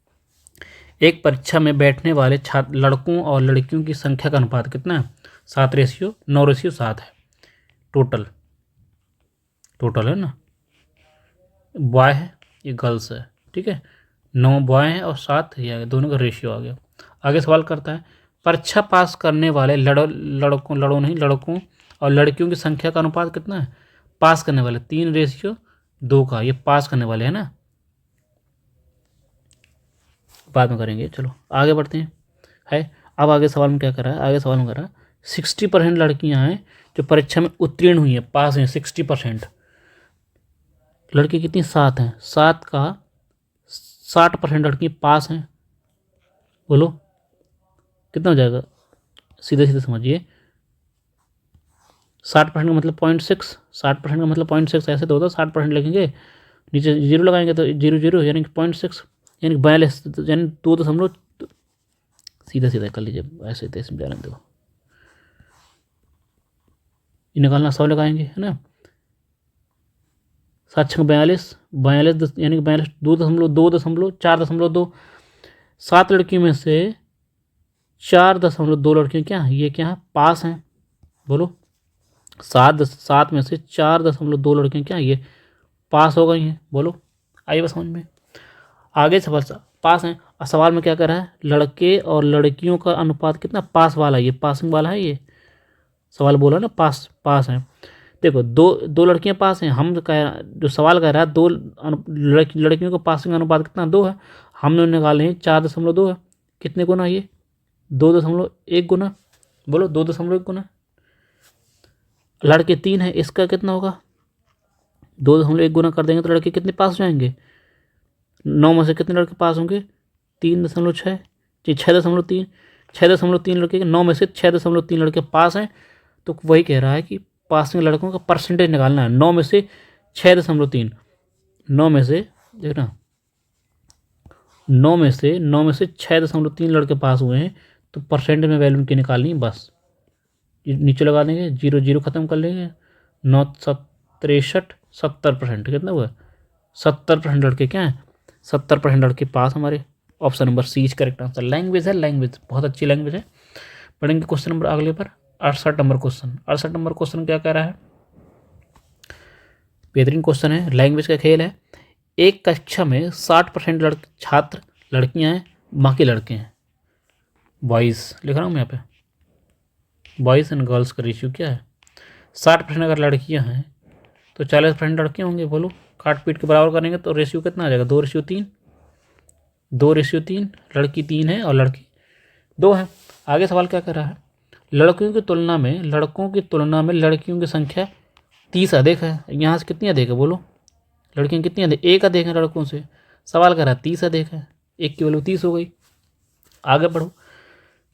एक परीक्षा में बैठने वाले छात्र लड़कों और लड़कियों की संख्या का अनुपात कितना है, 7:9:7 है। टोटल है ना, बॉय है ये गर्ल्स है। ठीक है, 9 बॉय हैं और 7 ये दोनों का रेशियो आ गया। आगे सवाल करता है, परीक्षा पास करने वाले लड़कों और लड़कियों की संख्या का अनुपात कितना है। पास करने वाले 3:2 का, ये पास करने वाले है ना, बाद में करेंगे। चलो आगे बढ़ते हैं। है अब आगे सवाल में क्या करा है, आगे सवाल में करा 60% लड़कियां हैं जो परीक्षा में उत्तीर्ण हुई हैं, पास हैं 60%। लड़की कितनी, 7 हैं, 7 का 60% लड़की पास हैं। बोलो कितना हो जाएगा, सीधे सीधे समझिए। 60% का मतलब 0.6, 60% का मतलब 0.6, ऐसे तो होता है। 60% लिखेंगे नीचे जीरो लगाएंगे तो 0 यानी कि 0.6 यानी 42, यानी 2 सीधा सीधा कर लीजिए, ऐसे तैसे जाने दो, ये निकालना 100 लगाएंगे है ना। 7 42, 42 यानी कि 42, 2.4.2। 7 लड़कियों में से 4.2 लड़कियाँ क्या ये क्या है, पास हैं। बोलो 7 में से 4.2 लड़कियाँ क्या ये पास हो गई हैं। बोलो आइए बस समझ में। आगे सवाल पास हैं, और सवाल में क्या कर रहा है, लड़के और लड़कियों का अनुपात कितना, पास वाला, ये पासिंग वाला है। ये सवाल बोला ना, पास है। देखो दो लड़कियां पास हैं, हम जो सवाल कह रहा है, लड़कियों का पासिंग अनुपात कितना, 2 है। हमने निकाले हैं 4.2 है। कितने गुना ये, 2.1 गुना। बोलो 2.1 गुना। लड़के 3 है, इसका कितना होगा, 2.1 गुना कर देंगे तो लड़के कितने पास हो जाएंगे। 9 में से कितने लड़के पास होंगे, 3.6 जी, 6.3, 6.3 लड़के, 9 में से 6.3 लड़के पास हैं। तो वही कह रहा है कि पासिंग लड़कों का परसेंटेज निकालना है। 9 में से 6.3, 9 में से देखना, 9 में से 6.3 लड़के पास हुए हैं, तो परसेंटेज में वैल्यू की निकालनी है। बस नीचे लगा देंगे, 0 ख़त्म कर लेंगे। 9 7 63, 70%। कितना हुआ, 70% लड़के क्या हैं, 70% लड़के पास हमारे। Option number C is correct answer. Language है, लैंग्वेज बहुत अच्छी लैंग्वेज है। पढ़ेंगे क्वेश्चन नंबर अगले पर 68 नंबर क्वेश्चन। 68 नंबर क्वेश्चन क्या कह रहा है, बेहतरीन क्वेश्चन है, लैंग्वेज का खेल है। एक कक्षा में 60% छात्र लड़कियां हैं, बाकी लड़के हैं। बॉयज़ लिख रहा हूँ मैं यहाँ पे, बॉयज़ एंड गर्ल्स का रेशियो क्या है, 60% अगर लड़कियां हैं तो 40% लड़के होंगे। बोलो काट पीट के बराबर करेंगे तो रेशियो कितना आ जाएगा, 2:3। 2:3, लड़की 3 है और लड़की 2 है। आगे सवाल क्या कर रहा है, लड़कों की तुलना में लड़कियों की संख्या 30 अधिक है। यहाँ से कितनी अधिक है, बोलो लड़कियाँ कितनी अधिक, 1 अधिक है लड़कों से। सवाल कर रहा है 30 अधिक है, 1 की वैल्यू 30 हो गई। आगे बढ़ो,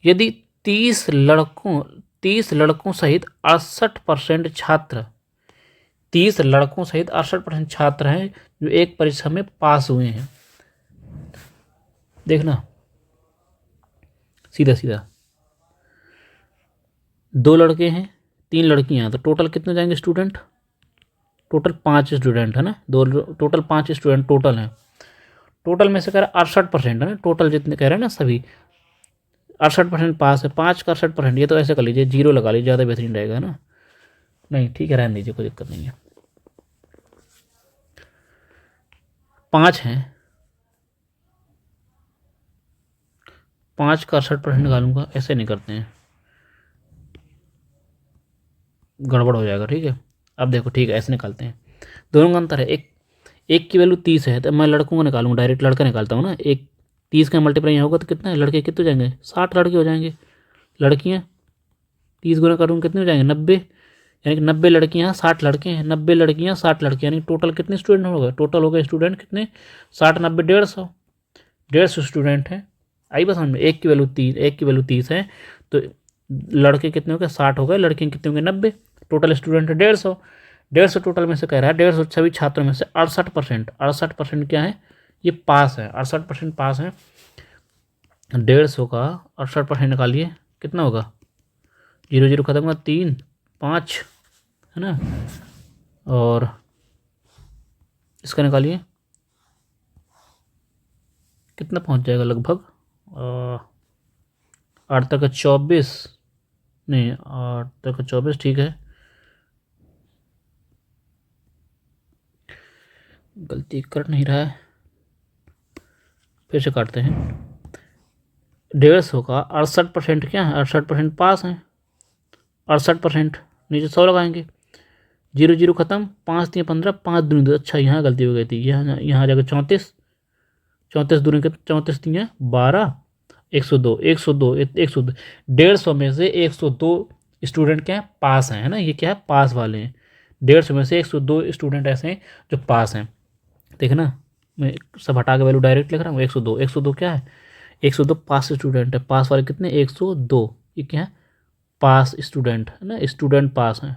यदि 30 लड़कों सहित 68% छात्र, 30 लड़कों सहित 68% छात्र हैं जो एक परीक्षा में पास हुए हैं। देखना सीधा सीधा, 2 लड़के हैं 3 लड़कियां हैं, तो टोटल कितने जाएंगे स्टूडेंट, टोटल 5 स्टूडेंट है ना, टोटल 5 स्टूडेंट टोटल हैं। टोटल में से कह रहा 68% है ना, टोटल जितने कह रहे हैं ना सभी 68% पास है। 5 का 68%, ये तो ऐसे कर लीजिए, 0 लगा लीजिए, ज़्यादा बेहतरीन रहेगा है ना। नहीं ठीक है, रहने दीजिए, कोई दिक्कत नहीं है। 5 हैं, 5 का 68% निकालूंगा, ऐसे नहीं करते हैं, गड़बड़ हो जाएगा। ठीक है, अब देखो ठीक है, ऐसे निकालते हैं। दोनों का अंतर है, एक की वैल्यू 30 है, तो मैं लड़कों को निकालूंगा, डायरेक्ट लड़का निकालता हूँ ना। 30 का मल्टीप्लाई यहाँ होगा तो कितना है, लड़के कितने हो जाएंगे, 60 लड़के हो जाएंगे। लड़कियाँ 30 गुना करूँगा कितने हो जाएंगे, 90, यानी कि 90 लड़कियाँ 60 लड़के हैं, 90 लड़कियाँ 60 लड़के, यानी टोटल कितने स्टूडेंट हो गए, टोटल हो गए स्टूडेंट कितने, 60 90 150 स्टूडेंट हैं। आई बस समझ में, एक की वैल्यू 30 है, तो लड़के कितने हो गए, 60 हो गए, लड़कियाँ कितने हो गए, 90, टोटल स्टूडेंट है 150 टोटल में से कह रहा है 150 सभी छात्रों में से 68% क्या है, ये पास है, 68% पास है। 150 का 68% निकालिए कितना होगा, 0 0 खत्म होगा, 3 5 है ना, और इसका निकालिए कितना पहुंच जाएगा, लगभग 8 तक 24, नहीं 8 तक 24 ठीक है, गलती कर नहीं रहा है, फिर से काटते हैं। 150 का 68% क्या है, 68% पास है, 68%, नीचे 100 लगाएंगे, 0 0 खत्म, 5 3 15, 5 दूनी 2, अच्छा यहाँ गलती हो गई थी, यहाँ जाकर 34 दूनी के 34 3 12, 102 150 में से 102 स्टूडेंट क्या है, पास हैं, है ना, ये क्या है, पास वाले हैं। 150 में से 102 स्टूडेंट ऐसे हैं जो पास हैं, देखना मैं सब हटा के वैल्यू डायरेक्ट लिख रहा हूँ। 102 क्या है, 102 पास स्टूडेंट है, पास वाले कितने, 102, ये क्या है, पास स्टूडेंट है ना, स्टूडेंट पास हैं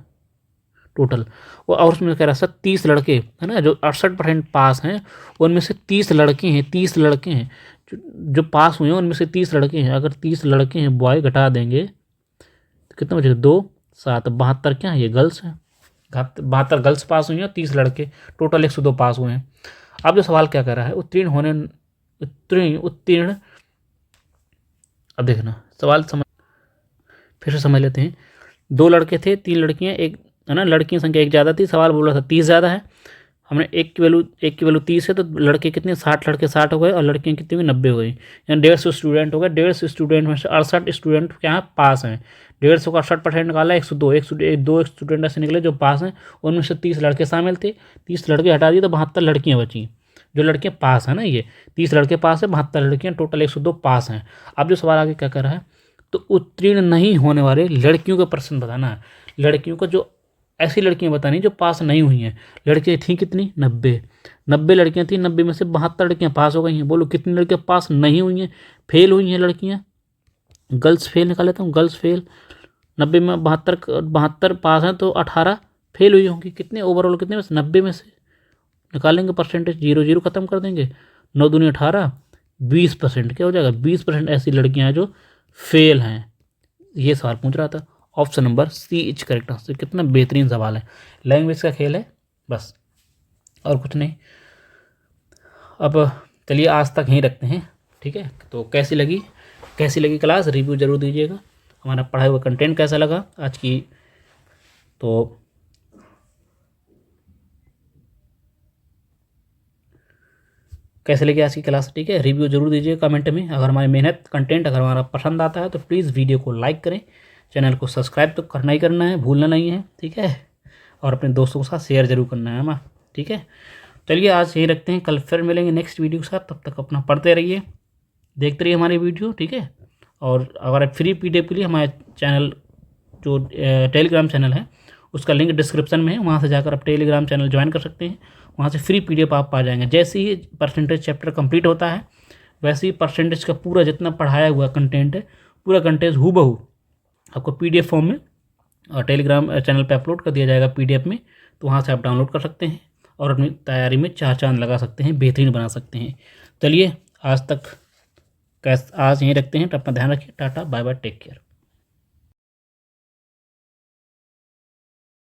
टोटल। और उसमें कह रहा है 30 लड़के है ना, जो 68% पास हैं उनमें से 30 लड़के हैं, 30 लड़के हैं जो पास हुए हैं, उनमें से 30 लड़के हैं। अगर 30 लड़के हैं बॉय घटा देंगे तो कितना बचेगा, 2 7 72 क्या है, ये गर्ल्स हैं, 72 गर्ल्स पास हुई हैं, 30 लड़के, टोटल 102 पास हुए हैं। अब जो सवाल क्या कर रहा है, उत्तीर्ण, अब देखना सवाल फिर से समझ लेते हैं। 2 लड़के थे, 3 लड़कियां, एक है ना, लड़कियों की संख्या एक ज़्यादा थी, सवाल बोल रहा था 30 ज़्यादा है, हमने एक की वैल्यू 30 है, तो लड़के कितने, 60 लड़के 60 हो गए, और लड़कियां कितनी हुई, 90 हो गई, यानी 150 स्टूडेंट हो गए। 150 स्टूडेंट में से 68 स्टूडेंट क्या है, पास हैं। 150 का 68% निकाला, 102 स्टूडेंट ऐसे निकले जो पास हैं, उनमें से 30 लड़के शामिल थे, 30 लड़के हटा दिए तो 72 लड़कियाँ बची, जो लड़कियाँ पास हैं ना, ये 30 लड़के पास है, 72 लड़कियाँ, टोटल 102 पास हैं। अब जो सवाल आगे क्या कर रहा है, तो उत्तीर्ण नहीं होने वाले लड़कियों का प्रश्न बताना है। लड़कियों को जो ऐसी लड़कियां बतानी जो पास नहीं हुई हैं। लड़कियां थी कितनी, 90 लड़कियां थी, 90 में से 72 लड़कियां पास हो गई हैं। बोलो कितनी लड़कियां पास नहीं हुई हैं, फेल हुई हैं लड़कियां, गर्ल्स फेल निकाल लेता हूँ, गर्ल्स फेल, 90 में 72 पास हैं, तो 18 फेल हुई होंगी। कितने ओवरऑल, कितने में से, 90 में से निकालेंगे परसेंटेज, 0 0 खत्म कर देंगे, 9 दूनी 18, 20% क्या हो जाएगा, 20% ऐसी लड़कियां हैं जो फेल हैं। ये सवाल पूछ रहा था, option number C is correct answer. कितना बेहतरीन सवाल है, लैंग्वेज का खेल है बस, और कुछ नहीं। अब चलिए आज तक यहीं रखते हैं, ठीक है। तो कैसी लगी क्लास, रिव्यू जरूर दीजिएगा। हमारा पढ़ाई हुआ कंटेंट कैसा लगा आज की, तो कैसे लगी आज की क्लास, ठीक है, रिव्यू जरूर दीजिएगा कमेंट में। अगर हमारी मेहनत कंटेंट अगर हमारा पसंद आता है तो प्लीज़ वीडियो को लाइक करें, चैनल को सब्सक्राइब तो करना ही करना है, भूलना नहीं है, ठीक है, और अपने दोस्तों के साथ शेयर जरूर करना है हमारा, ठीक है। चलिए आज यही रखते हैं, कल फिर मिलेंगे नेक्स्ट वीडियो के साथ। तब तक अपना पढ़ते रहिए, देखते रहिए हमारी वीडियो, ठीक है। और अगर आप फ्री PDF के लिए हमारे चैनल जो टेलीग्राम चैनल है उसका लिंक डिस्क्रिप्शन में है, वहाँ से जाकर आप टेलीग्राम चैनल ज्वाइन कर सकते हैं, वहाँ से फ्री PDF आप पा जाएंगे। जैसे ही परसेंटेज चैप्टर कंप्लीट होता है वैसे ही परसेंटेज का पूरा जितना पढ़ाया हुआ कंटेंट है, पूरा कंटेंट हूबहू आपको PDF फॉर्म में और टेलीग्राम चैनल पे अपलोड कर दिया जाएगा PDF में, तो वहाँ से आप डाउनलोड कर सकते हैं और अपनी तैयारी में 4 चांद लगा सकते हैं, बेहतरीन बना सकते हैं। चलिए आज यहीं रखते हैं, तो अपना ध्यान रखिए, ta-ta bye bye, take care.